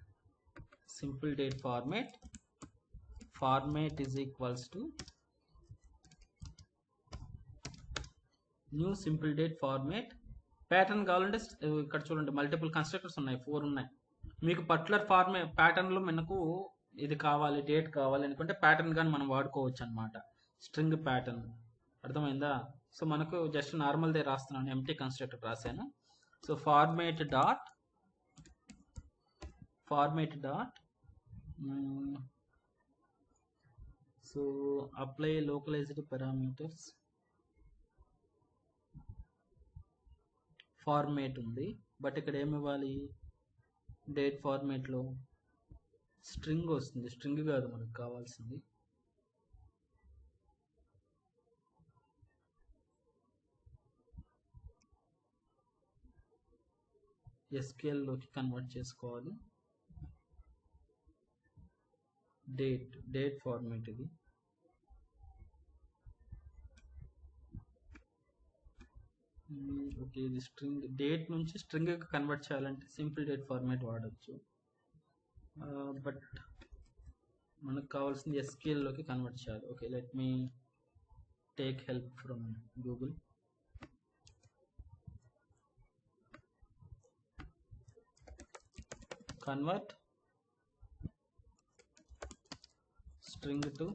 is equals to new simple date format. Pattern కావాలంటే ఇక్కడ చూడండి మల్టిపుల్ కన్స్ట్రక్టర్స్ ఉన్నాయి, 4 ఉన్నాయి. మీకు పర్టికులర్ ప్యాటర్న్లో మనకు ఇది కావాలి, డేట్ కావాలి అనుకుంటే ప్యాటర్న్ కానీ మనం వాడుకోవచ్చు అనమాట, స్ట్రింగ్ ప్యాటర్న్. అర్థమైందా? సో మనకు జస్ట్ నార్మల్దే రాస్తున్నాను, ఎంటీ కన్స్ట్రక్టర్ రాశాను. So format dot so apply localised parameters. Format ఉంది, బట్ ఇక్కడ ఏమి ఇవ్వాలి, డేట్ ఫార్మేట్లో స్ట్రింగ్ వస్తుంది, స్ట్రింగ్ కాదు మనకు కావాల్సింది. ఎస్క్యూఎల్లోకి కన్వర్ట్ చేసుకోవాలి. డేట్ ఫార్మేట్ ఇది. ఓకే, ఇది స్ట్రింగ్, డేట్ నుంచి స్ట్రింగ్ కన్వర్ట్ చేయాలంటే సింపుల్ డేట్ ఫార్మేట్ వాడచ్చు, బట్ మనకు కావాల్సింది ఎస్క్యూఎల్లోకి కన్వర్ట్ చేయాలి. Okay, let me take help from Google. Convert string to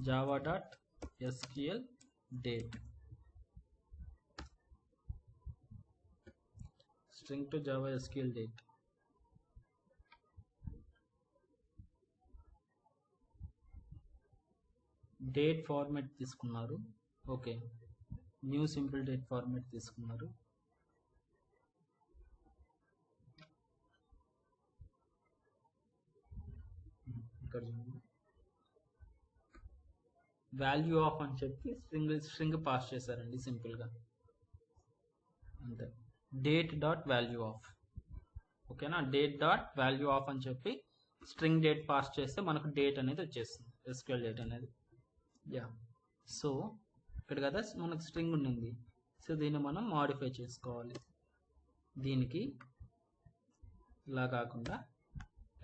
java.sql date. String to java SQL date. Date format తీసుకున్నారు. Okay, new simple date format తీసుకున్నారు. Value of అని చెప్పి string pass చేశారండి సింపుల్గా, అంతే. డేట్ డాట్ వాల్యూ ఆఫ్, ఓకేనా, date dot value of అని చెప్పి స్ట్రింగ్ డేట్ పాస్ చేస్తే మనకు డేట్ అనేది వచ్చేస్తుంది, ఎస్క్యూఎల్ డేట్ అనేది. యా, సో ఇక్కడ కదా మనకు స్ట్రింగ్ ఉండింది, సో దీన్ని మనం మాడిఫై చేసుకోవాలి. దీనికి ఇలా కాకుండా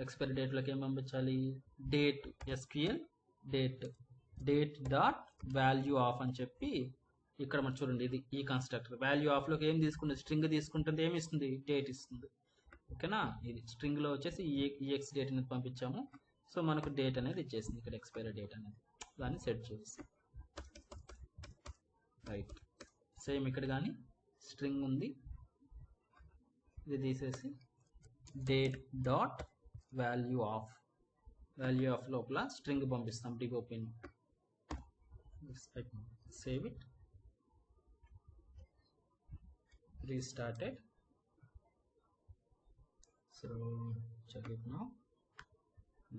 ఎక్స్పైరీ డేట్లోకి ఏం పంపించాలి, date, SQL date dot value of అని చెప్పి ఇక్కడ మనం చూడండి, ఇది ఈ కన్స్ట్రక్టర్ వాల్యూ ఆఫ్లోకి ఏం తీసుకుంటుంది, స్ట్రింగ్ తీసుకుంటుంది, ఏమి ఇస్తుంది, డేట్ ఇస్తుంది. ఓకేనా, ఇది స్ట్రింగ్లో వచ్చేసి EX డేట్ అనేది పంపించాము, సో మనకు డేట్ అనేది ఇచ్చేసింది ఇక్కడ, ఎక్స్పైరీ డేట్ అనేది, దాన్ని సెట్ చేసి రైట్. సేమ్ ఇక్కడ కానీ స్ట్రింగ్ ఉంది, ఇది తీసేసి డేట్ డాట్ వాల్యూ ఆఫ్ లోపల స్ట్రింగ్ పంపిస్తాం, div open, save it, restarted. So check it now,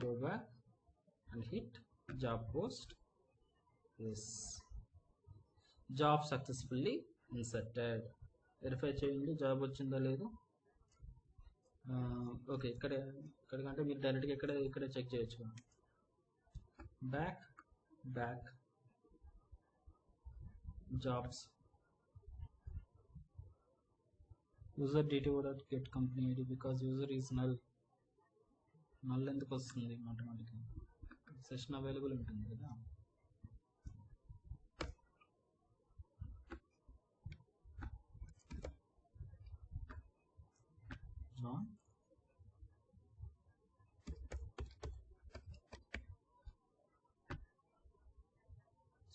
go back and hit job post. Yes, job successfully inserted. Verify చేయండి జాబ్ వచ్చిందో లేదో. ఓకే, ఇక్కడ కంటే మీరు డైరెక్ట్గా ఇక్కడ చెక్ చేయొచ్చు. Back jobs, user detail dot get company ID because user is null ఎందుకు వస్తుంది, ఆటోమేటిక్గా సెషన్ అవైలబుల్ ఉంటుంది కదా.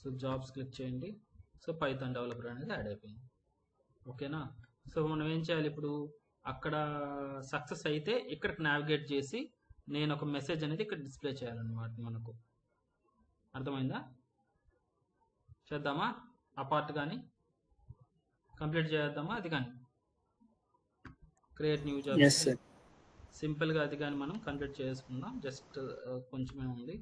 సో జాబ్స్ క్లిక్ చేయండి, సో పైథాన్ డెవలపర్ అనేది యాడ్ అయిపోయింది. ఓకేనా, సో మనం ఏం చేయాలి ఇప్పుడు, అక్కడ సక్సెస్ అయితే ఇక్కడికి నావిగేట్ చేసి నేను ఒక మెసేజ్ అనేది ఇక్కడ డిస్ప్లే చేయాలన్నమాట. మనకు అర్థమైందా, చేద్దామా ఆ పార్ట్ కానీ కంప్లీట్ చేద్దామా, అది కానీ క్రియేట్ న్యూ జాబ్, సింపుల్గా అది కానీ మనం కంప్లీట్ చేసుకుందాం, జస్ట్ కొంచెమే ఉంది.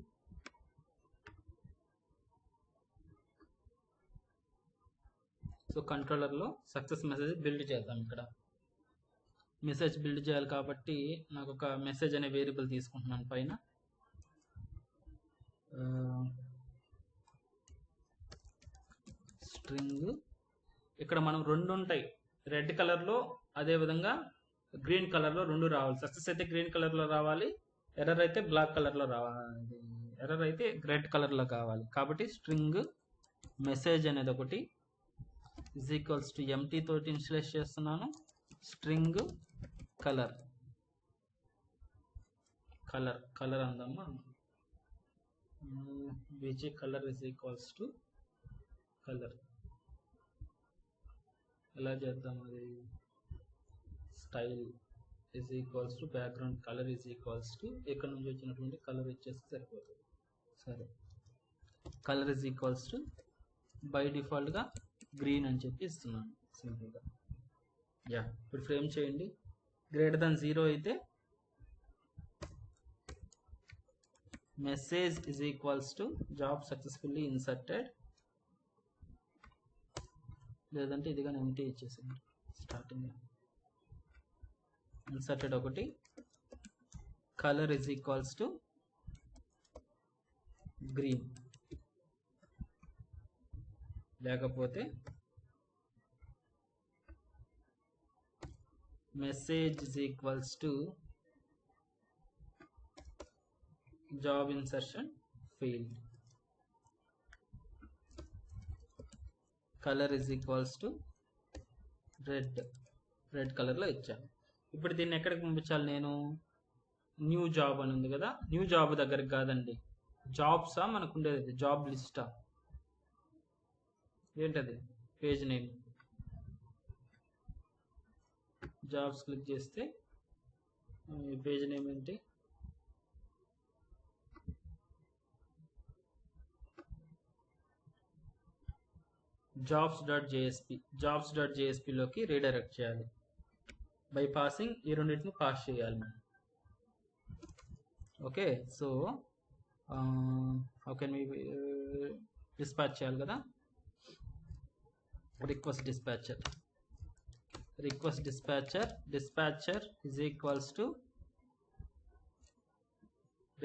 సో కంట్రోలర్లో సక్సెస్ మెసేజ్ బిల్డ్ చేద్దాం. ఇక్కడ మెసేజ్ బిల్డ్ చేయాలి కాబట్టి నాకు ఒక మెసేజ్ అనే వేరియబుల్ తీసుకుంటున్నాను పైన. స్ట్రింగ్, ఇక్కడ మనం రెండు ఉంటాయి, రెడ్ కలర్లో అదేవిధంగా గ్రీన్ కలర్లో రెండు రావాలి. సక్సెస్ అయితే గ్రీన్ కలర్లో రావాలి, ఎర్రర్ అయితే బ్లాక్ కలర్లో రావాలి, ఎర్రర్ అయితే రెడ్ కలర్లో కావాలి. కాబట్టి స్ట్రింగ్ మెసేజ్ అనేది ఒకటి ఈజ్ ఈక్వల్స్ టు ఎంటీ తోటి ఇన్స్టలేట్ చేస్తున్నాను. స్ట్రింగ్ కలర్ అందామా, BG colour is equals to colour. ఎలా చేద్దాం అది, style is equals to background colour is equals to ఇక్కడ నుంచి వచ్చినటువంటి కలర్ ఇచ్చేస్తే సరిపోతుంది. సరే, colour is equals to by డిఫాల్ట్గా గ్రీన్ అని చెప్పి ఇస్తున్నాను సింపుల్గా. యా, ఇప్పుడు ఫ్రేమ్ చేయండి. గ్రేటర్ దాన్ 0 అయితే message is equals to job successfully inserted, లేదంటే ఇది కానీ ఎంటీ ఇచ్చేసింది స్టార్టింగ్. ఇన్సర్టెడ్ ఒకటి, colour is equals to green, లేకపోతే message is equals to job insertion failed, colour is equals to red కలర్లో ఇచ్చాను. ఇప్పుడు దీన్ని ఎక్కడికి పంపించాలి, నేను న్యూ జాబ్ అని ఉంది కదా, న్యూ జాబ్ దగ్గరికి కాదండి, జాబ్సా మనకు ఉండేది, జాబ్ లిస్టా, ఏంటది, పేజ్ నేమ్, జాబ్స్ క్లిక్ చేస్తే పేజ్ నేమ్ ఏంటి, జాబ్స్.jspలోకి రీడైరెక్ట్ చేయాలి. బై పాసింగ్ ఈ రెండింటిని పాస్ చేయాలి మనం. Okay, so how can we dispatch చేయాలి కదా, request dispatcher is equals to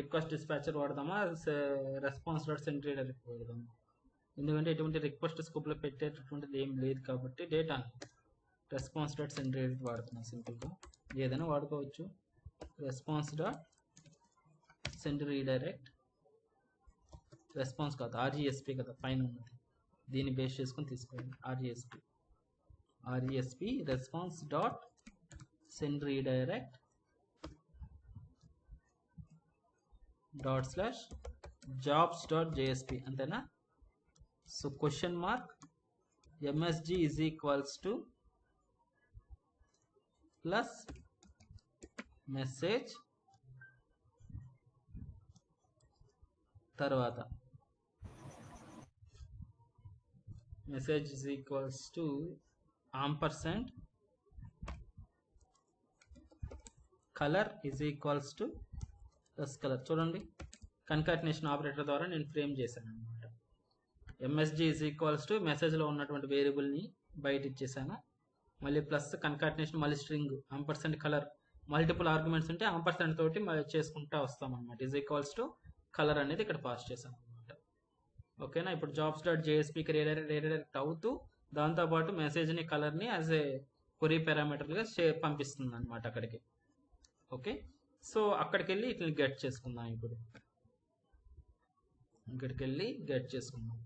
request dispatcher వాడదామా, రెస్పాన్స్ డాట్ సెండ్ రీడైరెక్ట్ వాడదామా? ఎందుకంటే ఎటువంటి రిక్వెస్ట్ స్కోప్లో పెట్టేటటువంటిది ఏం లేదు కాబట్టి data response dot send redirect వాడుతున్నాం. సింపుల్గా ఏదైనా వాడుకోవచ్చు. Response dot send redirect, response కాదు ఆర్జిఎస్పి కదా పైన ఉన్నది, దీన్ని బేస్ చేసుకొని తీసుకోవాలి. RGSP response dot send redirect dot slash jobs dot JSP అంతేనా. So question mark MSG is equals to plus message తర్వాత message is equals to ampersand colour is equals to plus colour. చూడండి concatenation operator ద్వారా నేను frame చేశాను అనమాట. MSG is equals to మెసేజ్లో ఉన్నటువంటి వేరియబుల్ని బయట ఇచ్చేసాను, మళ్ళీ ప్లస్ కన్కాటినేషన్ మళ్ళీ string ampersand colour, multiple arguments ఉంటే ఆంపర్సెంట్ తోటి చేసుకుంటూ వస్తాం అనమాట. ఈజ్ ఈక్వల్స్ టు కలర్ అనేది ఇక్కడ పాస్ చేసాం అనమాట. ఓకేనా. ఇప్పుడు జాబ్స్ డాట్ జేఎస్పీకి రీడైరెక్ట్ అవుతూ దాంతోపాటు మెసేజ్ని కలర్ని యాజ్ ఏ క్వరీ పారామీటర్గా పంపిస్తుంది అనమాట అక్కడికి. ఓకే. సో అక్కడికి వెళ్ళి ఇట్లా గెట్ చేసుకుందాం. ఇప్పుడు ఇక్కడికి వెళ్ళి గెట్ చేసుకుందాం.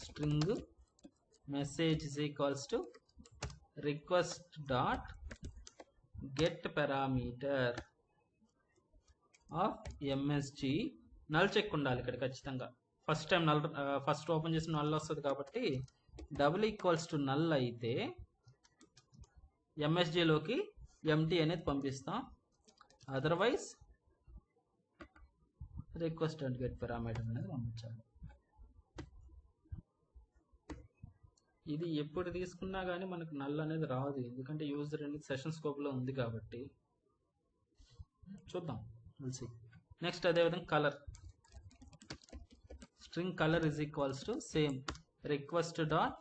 String message is equals to request dot get parameter of MSG. Null check ఉండాలి ఇక్కడ ఖచ్చితంగా. First time null, first open చేసిన నల్ వస్తుంది కాబట్టి డబుల్ ఈక్వల్స్ టు నల్ అయితే ఎంఎస్జిలోకి ఎంటీ అనేది పంపిస్తాం, otherwise request dot get parameter అనేది పంపించాలి. ఇది ఎప్పుడు తీసుకున్నా కానీ మనకు నల్ అనేది రాదు, ఎందుకంటే యూజర్ అనేది సెషన్ స్కోప్లో ఉంది కాబట్టి. చూద్దాం. నెక్స్ట్ అదేవిధంగా colour, string colour is equals to same request dot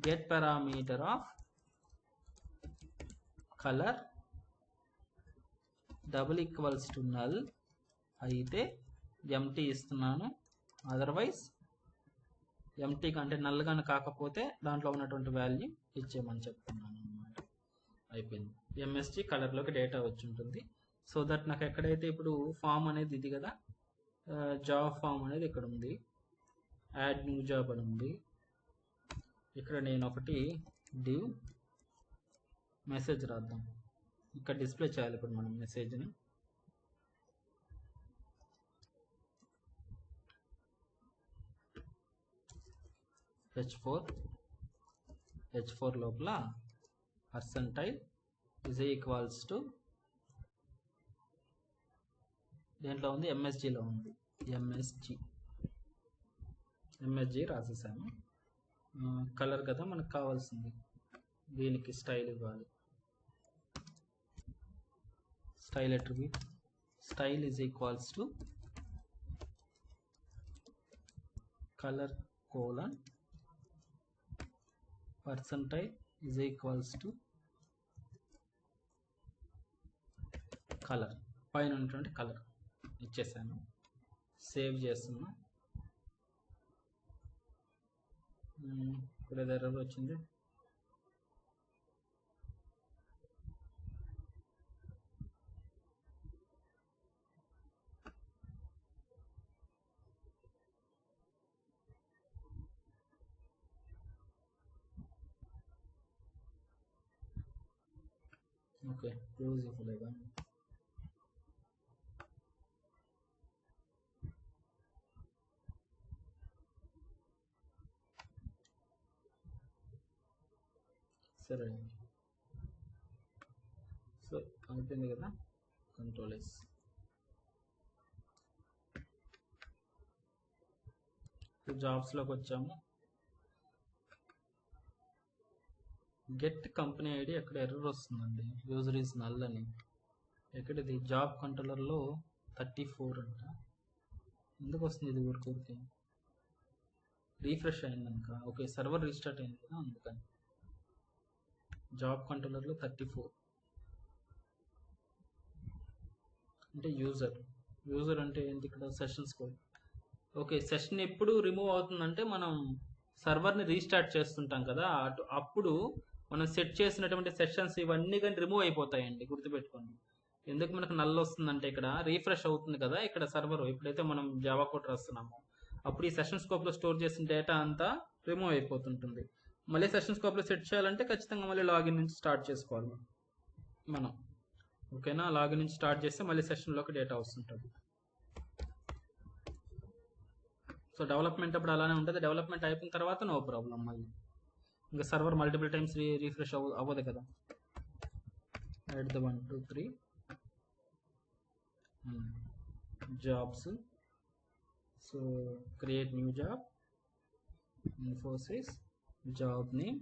get parameter of colour double equals to null అయితే ఎంటీ ఇస్తున్నాను, అదర్వైజ్ ఎంటీ కంటే నల్ కానీ కాకపోతే దాంట్లో ఉన్నటువంటి వాల్యూ ఇచ్చేయమని చెప్తున్నాను అన్నమాట. అయిపోయింది. ఎంఎస్జి కలర్లోకి డేటా వచ్చి ఉంటుంది. సో దట్ నాకు ఎక్కడైతే ఇప్పుడు ఫామ్ అనేది ఇది కదా, జాబ్ ఫామ్ అనేది ఇక్కడ ఉంది, యాడ్ న్యూ జాబ్ అని ఉంది. ఇక్కడ నేను ఒకటి డివ్ మెసేజ్ రాద్దాం. ఇక్కడ డిస్ప్లే చేయాలి ఇప్పుడు మనం మెసేజ్ని. h4 లోపల పర్సెంటైల్ ఇజ్ ఈక్వల్స్ టు దేంట్లో ఉంది, ఎంఎస్జిలో ఉంది. ఎంఎస్జి రాసేసాను. కలర్ కదా మనకు కావాల్సింది, దీనికి స్టైల్ ఇవ్వాలి. Style attribute style is equals to colour colon percentile is equals to colour, పైన ఉన్నటువంటి కలర్ ఇచ్చేసాను. సేవ్ చేస్తున్నా. ఇక్కడ ఎర్రర్ వచ్చింది. ఓకే, క్లోజ్ ఇవ్వలేదా? సరే, సో అయిపోయింది కదా. Control S. జాబ్స్లోకి వచ్చాము. గెట్ కంపెనీ ఐడి అక్కడ ఎర్రర్ వస్తుందండి, యూజర్ ఈజ్ నల్ అని. ఎక్కడిది జాబ్ కంట్రోలర్లో 34 అంట. ఎందుకు వస్తుంది ఇది ఊరికే? రీఫ్రెష్ అయిందనుక. ఓకే, సర్వర్ రీస్టార్ట్ అయింది కదా అందుకని. జాబ్ కంట్రోలర్లో 34 అంటే యూజర్ అంటే ఏంటి ఇక్కడ సెషన్ స్కోప్. ఓకే, సెషన్ ఎప్పుడు రిమూవ్ అవుతుందంటే మనం సర్వర్ని రీస్టార్ట్ చేస్తుంటాం కదా, అప్పుడు మనం సెట్ చేసినటువంటి సెషన్స్ ఇవన్నీ కానీ రిమూవ్ అయిపోతాయండి, గుర్తుపెట్టుకోండి. ఎందుకు మనకు నల్ వస్తుందంటే ఇక్కడ రీఫ్రెష్ అవుతుంది కదా, ఇక్కడ సర్వర్ ఎప్పుడైతే మనం జావా కోడ్ రాస్తున్నామో అప్పుడు ఈ సెషన్ స్కోప్లో స్టోర్ చేసిన డేటా అంతా రిమూవ్ అయిపోతుంటుంది. మళ్ళీ సెషన్ స్కోప్లో సెట్ చేయాలంటే ఖచ్చితంగా మళ్ళీ లాగిన్ నుంచి స్టార్ట్ చేసుకోవాలి మనం. ఓకేనా, లాగిన్ నుంచి స్టార్ట్ చేస్తే మళ్ళీ సెషన్లోకి డేటా వస్తుంటుంది. సో డెవలప్మెంట్ అప్పుడు అలానే ఉంటుంది, డెవలప్మెంట్ అయిపోయిన తర్వాత నో ప్రాబ్లం. మళ్ళీ ఇంకా సర్వర్ మల్టిపుల్ టైమ్స్ రీఫ్రెష్ అవ్వదు కదా. Add the 1 2 3 jobs. So create new job, Infosys, job name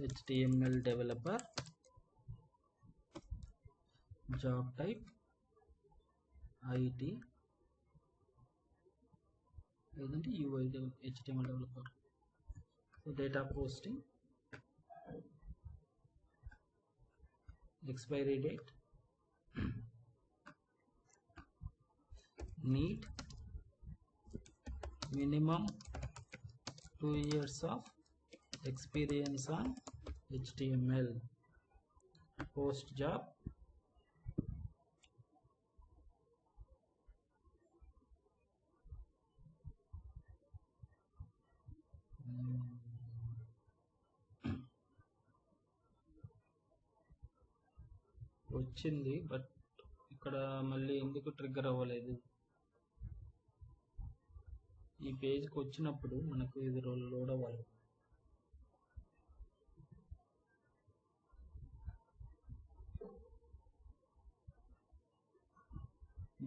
HTML developer, job type IT, లేదంటే UI HTML developer. So data posting, expiry date, need minimum 2 years of experience on HTML, post job, వచ్చింది but ఇక్కడ మళ్ళీ ఎందుకు trigger అవ్వలేదు. ఈ పేజ్కి వచ్చినప్పుడు మనకు ఇది లోడ్ అవ్వాలి.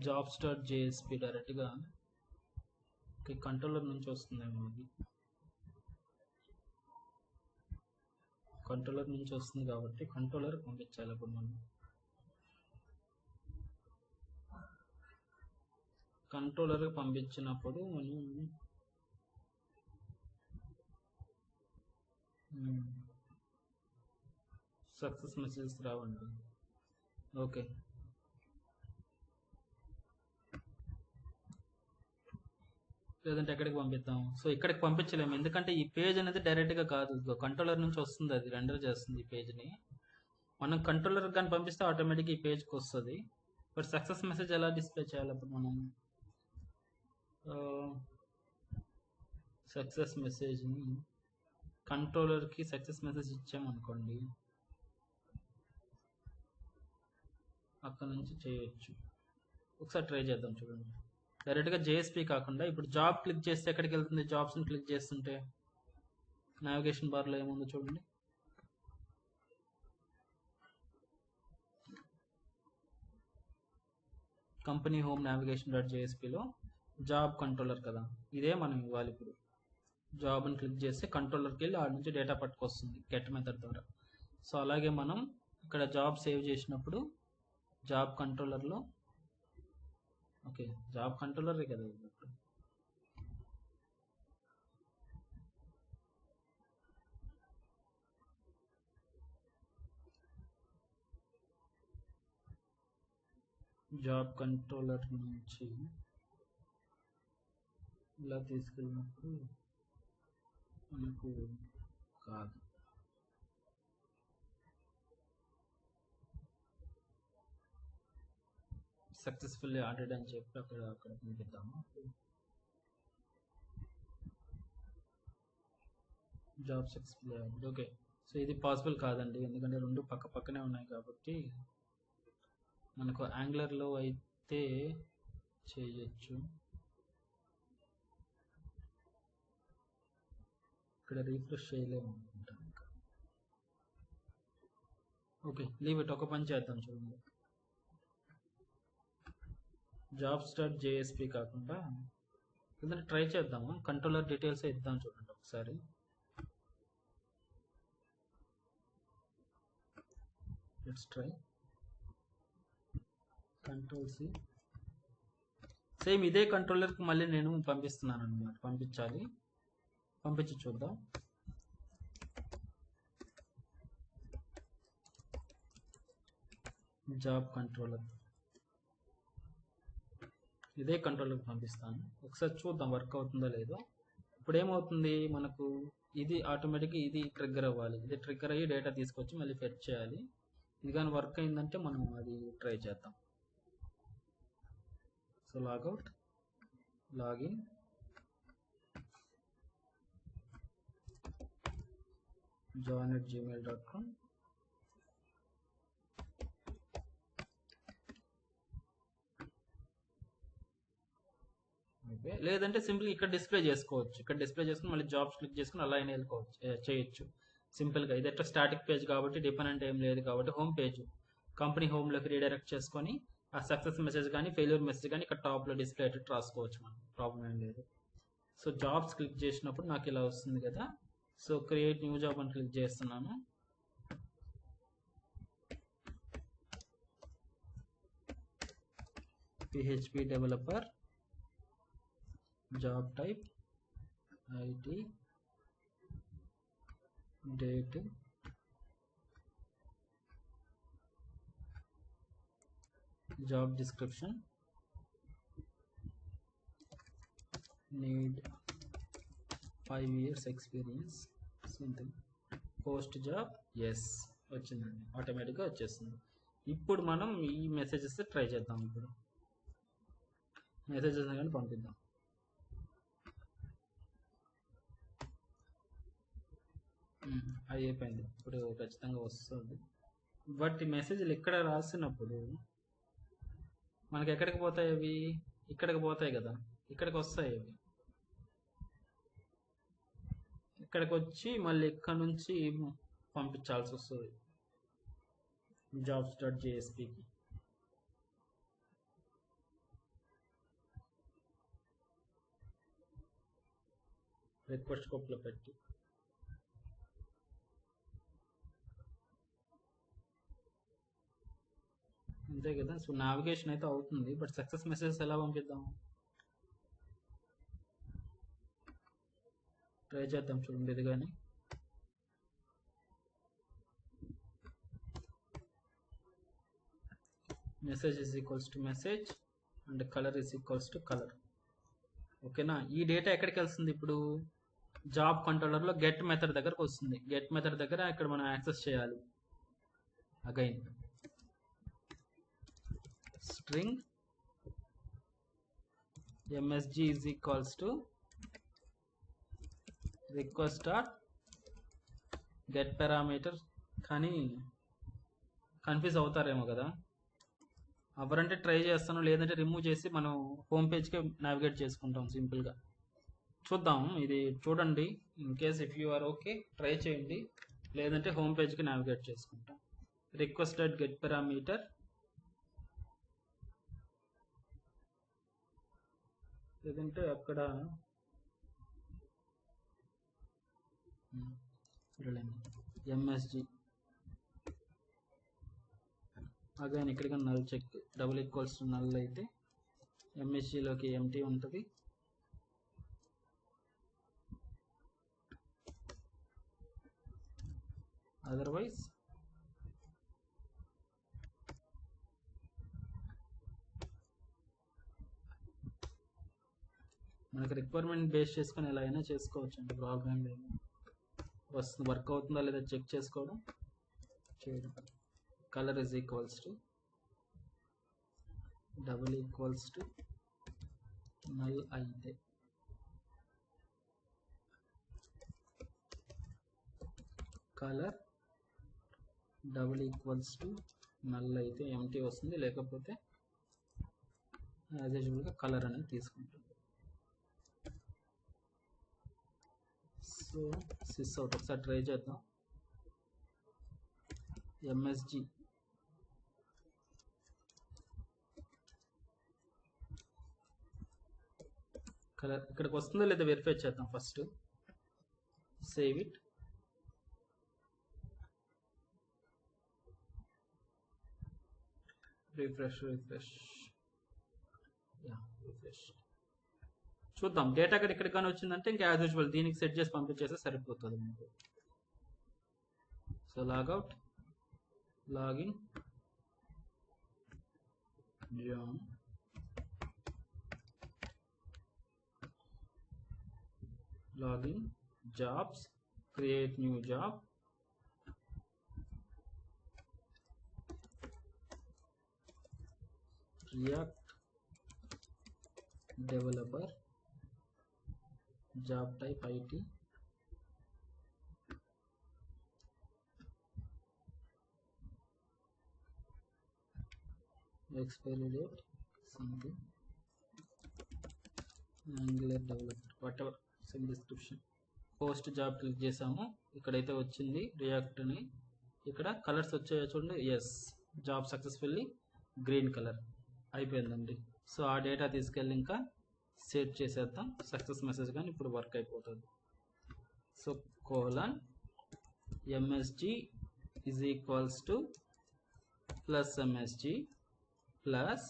జాబ్ స్టార్ట్ జేఎస్పీ డైరెక్ట్గా కంట్రోలర్ నుంచి వస్తుందేమో, ఇది కంట్రోలర్ నుంచి వస్తుంది కాబట్టి కంట్రోలర్ పంపించాలి. ఇప్పుడు మనం కంట్రోలర్ పంపించినప్పుడు మనం సక్సెస్ మెసేజెస్ రావండి. ఓకే, లేదంటే ఎక్కడికి పంపిద్దాం? సో ఇక్కడికి పంపించలేము, ఎందుకంటే ఈ పేజ్ అనేది డైరెక్ట్గా కాదు, కంట్రోలర్ నుంచి వస్తుంది, అది రెండర్ చేస్తుంది ఈ పేజ్ని. మనం కంట్రోలర్ కానీ పంపిస్తే ఆటోమేటిక్గా ఈ పేజ్కి వస్తుంది. బట్ సక్సెస్ మెసేజ్ ఎలా డిస్ప్లే చేయాలి అప్పుడు మనం? సక్సెస్ మెసేజ్ని కంట్రోలర్కి సక్సెస్ మెసేజ్ ఇచ్చామనుకోండి, అక్కడ నుంచి చేయొచ్చు. ఒకసారి ట్రై చేద్దాం, చూడండి. డైరెక్ట్గా జేఎస్పీ కాకుండా ఇప్పుడు జాబ్ క్లిక్ చేస్తే ఎక్కడికి వెళ్తుంది? జాబ్స్ని క్లిక్ చేస్తుంటే నావిగేషన్ బార్లో ఏముందో చూడండి. కంపెనీ హోమ్ నావిగేషన్ డాట్ జేఎస్పీలో జాబ్ కంట్రోలర్ కదా, ఇదే మనం ఇవ్వాలి. ఇప్పుడు జాబ్ అని క్లిక్ చేస్తే కంట్రోలర్కి వెళ్ళి ఆడ నుంచి డేటా పట్టుకొస్తుంది గెట్ మెథడ్ ద్వారా. సో అలాగే మనం ఇక్కడ జాబ్ సేవ్ చేసినప్పుడు జాబ్ కంట్రోలర్లో, ఓకే జాబ్ కంట్రోలరే కదా ఇప్పుడు, జాబ్ కంట్రోలర్ నుంచి ఇలా తీసుకెళ్ళినప్పుడు మనకు కాదు. సక్సెస్ఫుల్లీ ఆర్డర్డ్ అని చెప్పి అక్కడ పంపిద్దాము. Job successfully ordered. Okay, so ఇది పాసిబుల్ కాదండి, ఎందుకంటే రెండు పక్క పక్కనే ఉన్నాయి కాబట్టి. మనకు యాంగులర్లో అయితే చేయొచ్చు, ఇక్కడ రీఫ్రెష్ చేయలేము అనుకుంటాను. ఓకే, లీవ్ ఇట్, ఒక పని చేద్దాం చూడండి. జాబ్ స్టార్ట్ జేఎస్పీ కాకుండా ఏదైనా ట్రై చేద్దాము, కంట్రోలర్ డీటెయిల్స్ ఇద్దాం చూడండి ఒకసారి. Let's try control C. Same ఇదే కంట్రోలర్కి మళ్ళీ నేను పంపిస్తున్నాను అన్నమాట, పంపించి చూద్దాం. జాబ్ కంట్రోలర్, ఇదే కంట్రోలర్కి పంపిస్తాను. ఒకసారి చూద్దాం వర్క్ అవుతుందో లేదో. ఇప్పుడు ఏమవుతుంది మనకు, ఇది ఆటోమేటిక్గా ఇది ట్రిగ్గర్ అవ్వాలి, ఇది ట్రిగ్గర్ అయ్యి డేటా తీసుకొచ్చి మళ్ళీ ఫెచ్ చేయాలి. ఇది కానీ వర్క్ అయిందంటే మనం అది ట్రై చేద్దాం. So logout, login, john@gmail.com. Okay, లేదంటే సింపుల్ ఇక్కడ డిస్ప్లే చేసుకోవచ్చు. ఇక్కడ డిస్ప్లే చేసుకుని మళ్ళీ జాబ్స్ క్లిక్ చేసుకుని అలా అయినా వెళ్ళుకోవచ్చు, చేయొచ్చు సింపుల్గా. ఇది ఎట్లా స్టాటిక్ పేజ్ కాబట్టి డిపెండెంట్ ఏం లేదు కాబట్టి హోమ్ పేజ్, కంపెనీ హోమ్లోకి రీడైరెక్ట్ చేసుకొని ఆ సక్సెస్ మెసేజ్ కానీ ఫెయిల్యూర్ మెసేజ్ కానీ ఇక్కడ టాప్లో డిస్ప్లే అయ్యేటట్టు రాసుకోవచ్చు, మనం ప్రాబ్లం ఏం లేదు. సో జాబ్స్ క్లిక్ చేసినప్పుడు నాకు ఇలా వస్తుంది కదా. సో క్రియేట్ న్యూ జాబ్ అని క్లిక్ చేస్తున్నాను. PHP developer, job type IT, date, job description, need 5 years experience, something, post job, yes వచ్చిందండి, ఆటోమేటిక్గా వచ్చేస్తుంది. ఇప్పుడు మనం ఈ మెసేజెస్ ట్రై చేద్దాం. ఇప్పుడు మెసేజెస్ కానీ పంపిద్దాం. అయిపోయింది, ఇప్పుడు ఖచ్చితంగా వస్తుంది. బట్ ఈ మెసేజ్లు ఇక్కడ రాసినప్పుడు మనకి ఎక్కడికి పోతాయి అవి? ఇక్కడికి పోతాయి కదా, ఇక్కడికి వస్తాయి అవి. ఇక్కడికి వచ్చి మళ్ళీ ఇక్కడ నుంచి పంపించాల్సి వస్తుంది jobs.jsp కి. రిక్వెస్ట్ స్కోప్లో పెట్టి అంతే కదా. సో నావిగేషన్ అయితే అవుతుంది, బట్ సక్సెస్ మెసేజెస్ ఎలా పంపిద్దాం ట్రై చేద్దాం. చూడండి ఇది కానీ message is equals to message and colour is equals to colour. ఓకేనా. ఈ డేటా ఎక్కడికి వెళ్తుంది ఇప్పుడు? జాబ్ కంట్రోలర్లో గెట్ మెథడ్ దగ్గరకు వస్తుంది. గెట్ మెథడ్ దగ్గర ఇక్కడ మనం యాక్సెస్ చేయాలి. Again string msg is equals to request dot get parameter. కానీ కన్ఫ్యూజ్ అవుతారేమో కదా, ఎవరంటే ట్రై చేస్తాను, లేదంటే రిమూవ్ చేసి మనం హోమ్ పేజ్కి నావిగేట్ చేసుకుంటాం సింపుల్గా. చూద్దాం, ఇది చూడండి. In case if you are okay try చేయండి, లేదంటే హోమ్ పేజ్కి నావిగేట్ చేసుకుంటాం. రిక్వెస్ట్ డాట్ గెట్ పారామీటర్, లేదంటే అక్కడ MSG అగైన్ ఇక్కడికి null check, double equals to null అయితే MSGలోకి ఎంటీ ఉంటుంది. అదర్వైజ్ మనకి రిక్వైర్మెంట్ బేస్ చేసుకొని ఎలా అయినా చేసుకోవచ్చు అండి, ప్రాబ్లం లేదు. వస్తుంది, వర్క్ అవుతుందా లేదా చెక్ చేసుకోవడం, చేయడం. Colour is equals to double equals to null అయితే colour, double equals to null అయితే ఎంటీ వస్తుంది, లేకపోతే యాజ్ యూజువల్గా కలర్ అనేది తీసుకుంటుంది. సో సిస్ అవుట్, ఒకసారి ట్రై చేద్దాం. MSG కలర్ ఇక్కడికి వస్తుందో లేదా వెరిఫై చేద్దాం first. Save it, refresh, refresh. చూద్దాం డేటా అక్కడ ఇక్కడికి కానీ వచ్చిందంటే ఇంకా యాజ్ యూజువల్ దీనికి సెట్ చేసి పంపించేస్తే సరిపోతుంది మీకు. So logout, login, John login jobs, create new job, React developer, job type IT, expiry date something, Angular developer, whatever, same description. Post job click చేసాము, ఇక్కడైతే వచ్చింది రియాక్ట్ అని. ఇక్కడ కలర్స్ వచ్చాయో చూడండి, yes, job successfully green colour అయిపోయిందండి. So ఆ data తీసుకెళ్ళి ఇంకా సెట్ చేసేద్దాం, సక్సెస్ మెసేజ్ కానీ ఇప్పుడు వర్క్ అయిపోతుంది. So colon MSG is equals to plus MSG plus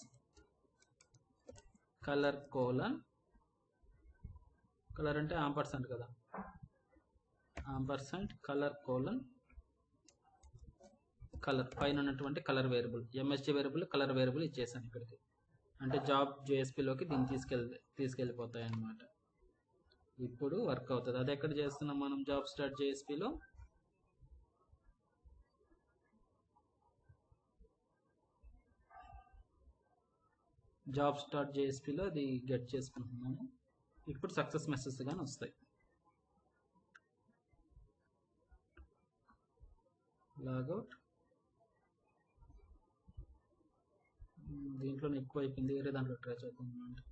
colour colon, colour అంటే ఆంపర్సెంట్ కదా, ఆంపర్సెంట్ కలర్ కోలన్ కలర్, పైన ఉన్నటువంటి colour variable, MSG variable colour variable ఇచ్చేసాను ఇక్కడికి. అంటే జాబ్ జేఎస్పీలోకి దీన్ని తీసుకెళ్ళిపోతాయి అన్నమాట. ఇప్పుడు వర్క్ అవుతుంది. అది ఎక్కడ చేస్తున్నాం మనం, జాబ్ స్టార్ట్ జేఎస్పీలో. జాబ్ స్టార్ట్ జేఎస్పీలో అది గెట్ చేసుకుంటున్నాము. ఇప్పుడు సక్సెస్ మెసేజ్ కానీ వస్తాయి. లాగౌట్, దీంట్లో ఎక్కువ అయిపోయింది, వేరే దాంట్లో ట్రై చేద్దాం. అంటే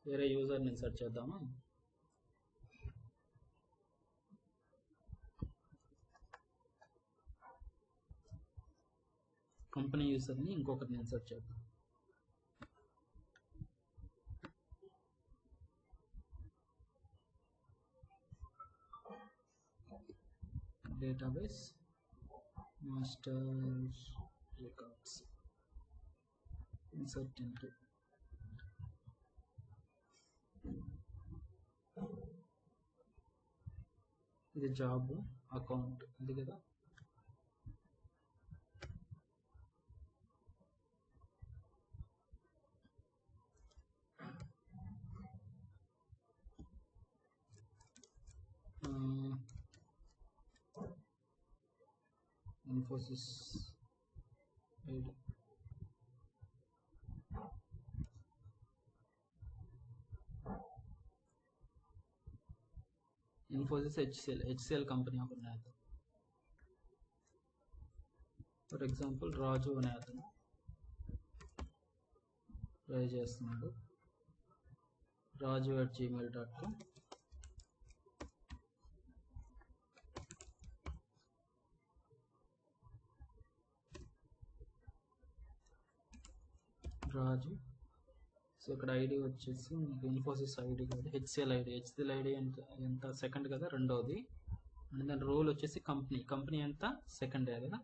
వేరే యూజర్ నేను సెర్చ్ చేద్దామా. కంపెనీ యూజర్ని ఇంకొకటి నేను సెర్చ్ చేద్దాం. Database master records, insert into, ఇది జాబ్ అకౌంట్ ఇది కదా. Infosys ID, Infosys HCl company ఒక అతను, ఫర్ ఎగ్జాంపుల్ రాజు అనే అతను ట్రై చేస్తున్నాడు, raju@gmail.com. రాజు. సో ఇక్కడ ఐడి వచ్చేసి ఇన్ఫోసిస్ ఐడి కాదు, హెచ్సిఎల్ ఐడి. హెచ్సిఎల్ ఐడి ఎంత సెకండ్ కదా, రెండవది. అండ్ దాని రోల్ వచ్చేసి కంపెనీ ఎంత, సెకండ్ కదా.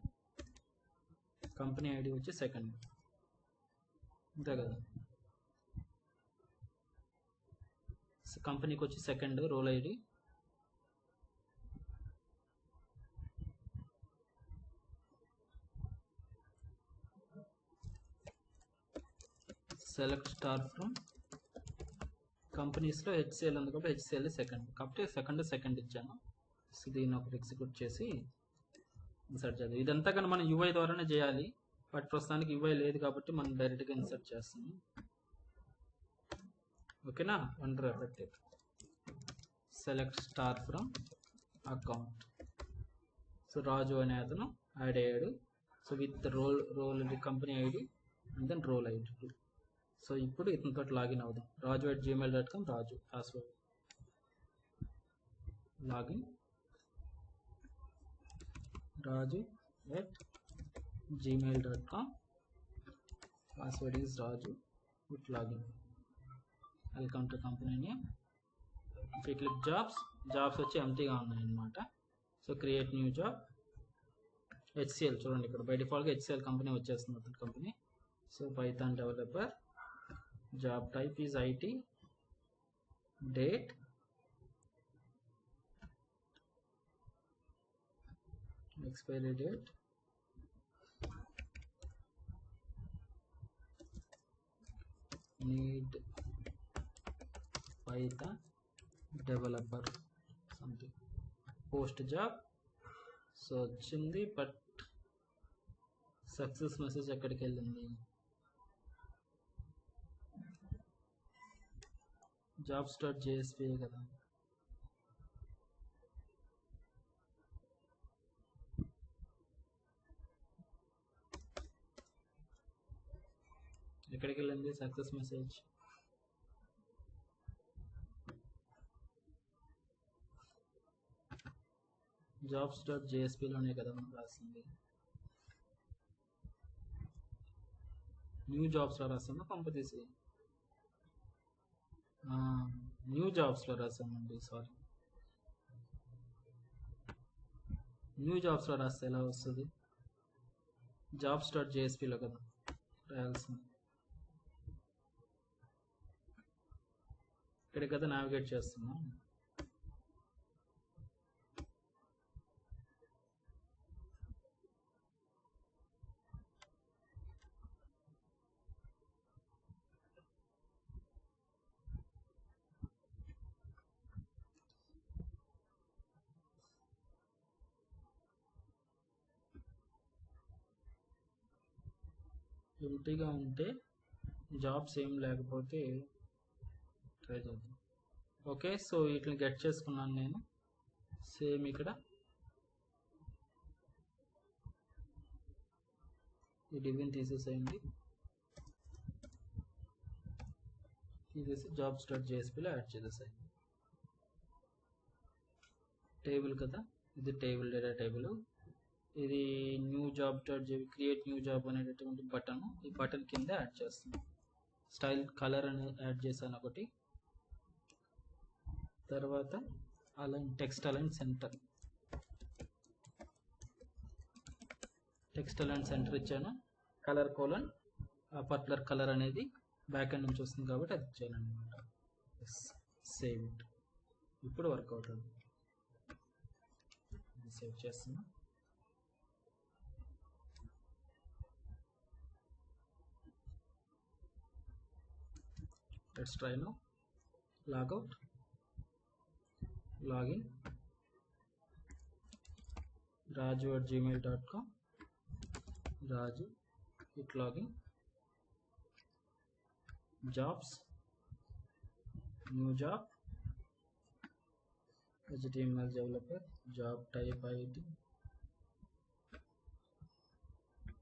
కంపెనీ ఐడి వచ్చి సెకండ్, అంతే కదా. కంపెనీకి వచ్చి second role ID, select star from కంపెనీస్లో హెచ్సిఎల్ ఉంది కాబట్టి హెచ్సిఎల్ సెకండ్, కాబట్టి సెకండ్ ఇచ్చాను. సో దీన్ని ఒకటి ఎగ్జిక్యూట్ చేసి ఇన్సర్ట్ చేద్దాం. ఇదంతా కానీ మనం యూఐ ద్వారానే చేయాలి, బట్ ప్రస్తుతానికి యూఐ లేదు కాబట్టి మనం డైరెక్ట్గా ఇన్సర్ట్ చేస్తాము. ఓకేనా, under effective select star from account. So Raju అనే అతను యాడ్ అయ్యాడు. So with role company ID and then role ID. So ఇప్పుడు ఇతనితో లాగిన్ అవుదాం. raju@gmail.com, Raju password, login raju@gmail.com, password is Raju, with login. Welcome to company name. If you click jobs వచ్చి ఎంటీగా ఉన్నాయన్నమాట. So create new job, HCL చూడండి ఇక్కడ by డిఫాల్ట్గా HCL company వచ్చేస్తుంది అతని కంపెనీ. So Python developer, job type is IT, date expiry date need Python developer something post job. So వచ్చింది, బట్ సక్సెస్ మెసేజ్ ఎక్కడికి వెళ్ళింది? జాబ్స్ డాట్ జేఎస్పీ కదా. ఎక్కడికి వెళ్ళింది సక్సెస్ మెసేజ్? జాబ్స్ డాట్ జేఎస్పీలోనే కదా మనం రాసింది. న్యూ జాబ్స్లో రాసామా పంపతీసి? న్యూ జాబ్స్లో రాసామండి, సారీ. న్యూ జాబ్స్లో రాస్తే ఎలా వస్తుంది? జాబ్స్ డాట్ జేఎస్పీలో కదా రాయాల్సింది. ఇక్కడ కదా నావిగేట్ చేస్తున్నాం. ఎంటీగా ఉంటే జాబ్స్ ఏం లేకపోతే ట్రై చేద్దాం. ఓకే, సో వీటిని గెట్ చేసుకున్నాను నేను. సేమ్ ఇక్కడ ఈ డివిని తీసేసేయండి, తీసేసి జాబ్స్ డాట్ జేఎస్పీలో యాడ్ చేసేసేయండి. టేబుల్ కదా ఇది, టేబుల్ డేటా టేబుల్. ఇది new job dot JP create new job అనేటటువంటి బటన్, ఈ బటన్ కింద యాడ్ చేస్తాను. స్టైల్ కలర్ అని యాడ్ చేశాను ఒకటి. తర్వాత align text align centre, text align centre ఇచ్చాను. కలర్ కోలన్ ఆ పర్టికులర్ కలర్ అనేది బ్యాక్ ఎండ్ నుంచి వస్తుంది కాబట్టి అది ఇచ్చాను అనమాట. Save it. ఇప్పుడు వర్క్ అవుతుంది. సేవ్ చేస్తున్నా. Let's try now. Log out, login, raju@gmail.com, Raju, hit login, jobs, new job, HTML developer, job type ID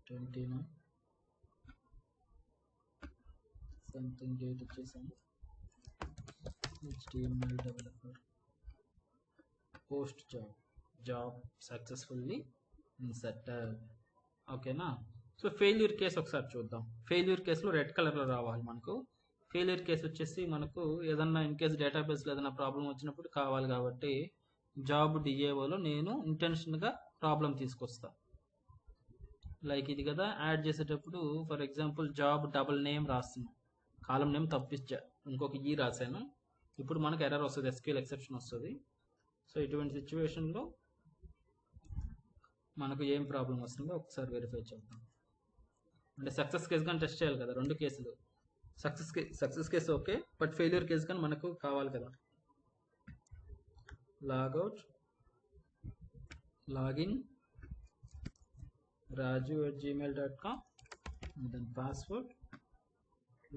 29, something date ఇచ్చేసాను. HTML developer, post job, job successfully inserted. ఓకేనా? So failure case ఒకసారి చూద్దాం. Failure కేసులో red కలర్లో రావాలి మనకు. Failure case వచ్చేసి మనకు ఏదన్నా ఇన్ కేసు డేటాబేస్లో ఏదైనా ప్రాబ్లం వచ్చినప్పుడు కావాలి కాబట్టి జాబ్ డిఏఓలో నేను ఇంటెన్షన్గా ప్రాబ్లం తీసుకొస్తా. లైక్ ఇది కదా, యాడ్ చేసేటప్పుడు for example job double name రాస్తున్నాను, కాలం నేమ్ తప్పించా, ఇంకొక ఈ రాశాను. ఇప్పుడు మనకు ఎర్రర్ వస్తుంది, SQL ఎక్సెప్షన్ వస్తుంది. సో ఇటువంటి సిచ్యువేషన్లో మనకు ఏం ప్రాబ్లం వస్తుందో ఒకసారి వెరిఫై చేద్దాం. అంటే సక్సెస్ కేసు కానీ టెస్ట్ చేయాలి కదా, రెండు కేసులు. Success case okay, but failure case కానీ మనకు కావాలి కదా. Logout, login, raju@gmail.com, and then password,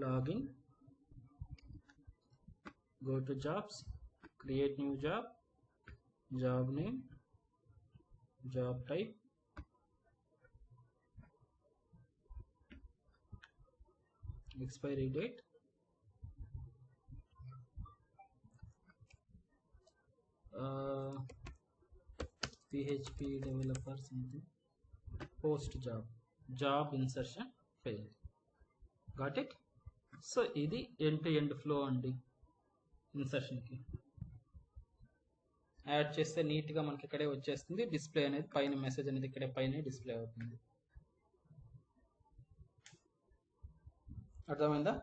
login, go to jobs, create new job, job name, job type, expiry date, PHP developer something, post job, job insertion failed. Got it? So ఇది end to end flow అండి. ఇన్సర్షన్కి add చేస్తే నీట్గా మనకి ఇక్కడే వచ్చేస్తుంది. Display అనేది పైన, message అనేది ఇక్కడే పైన డిస్ప్లే అవుతుంది. అర్థమైందా?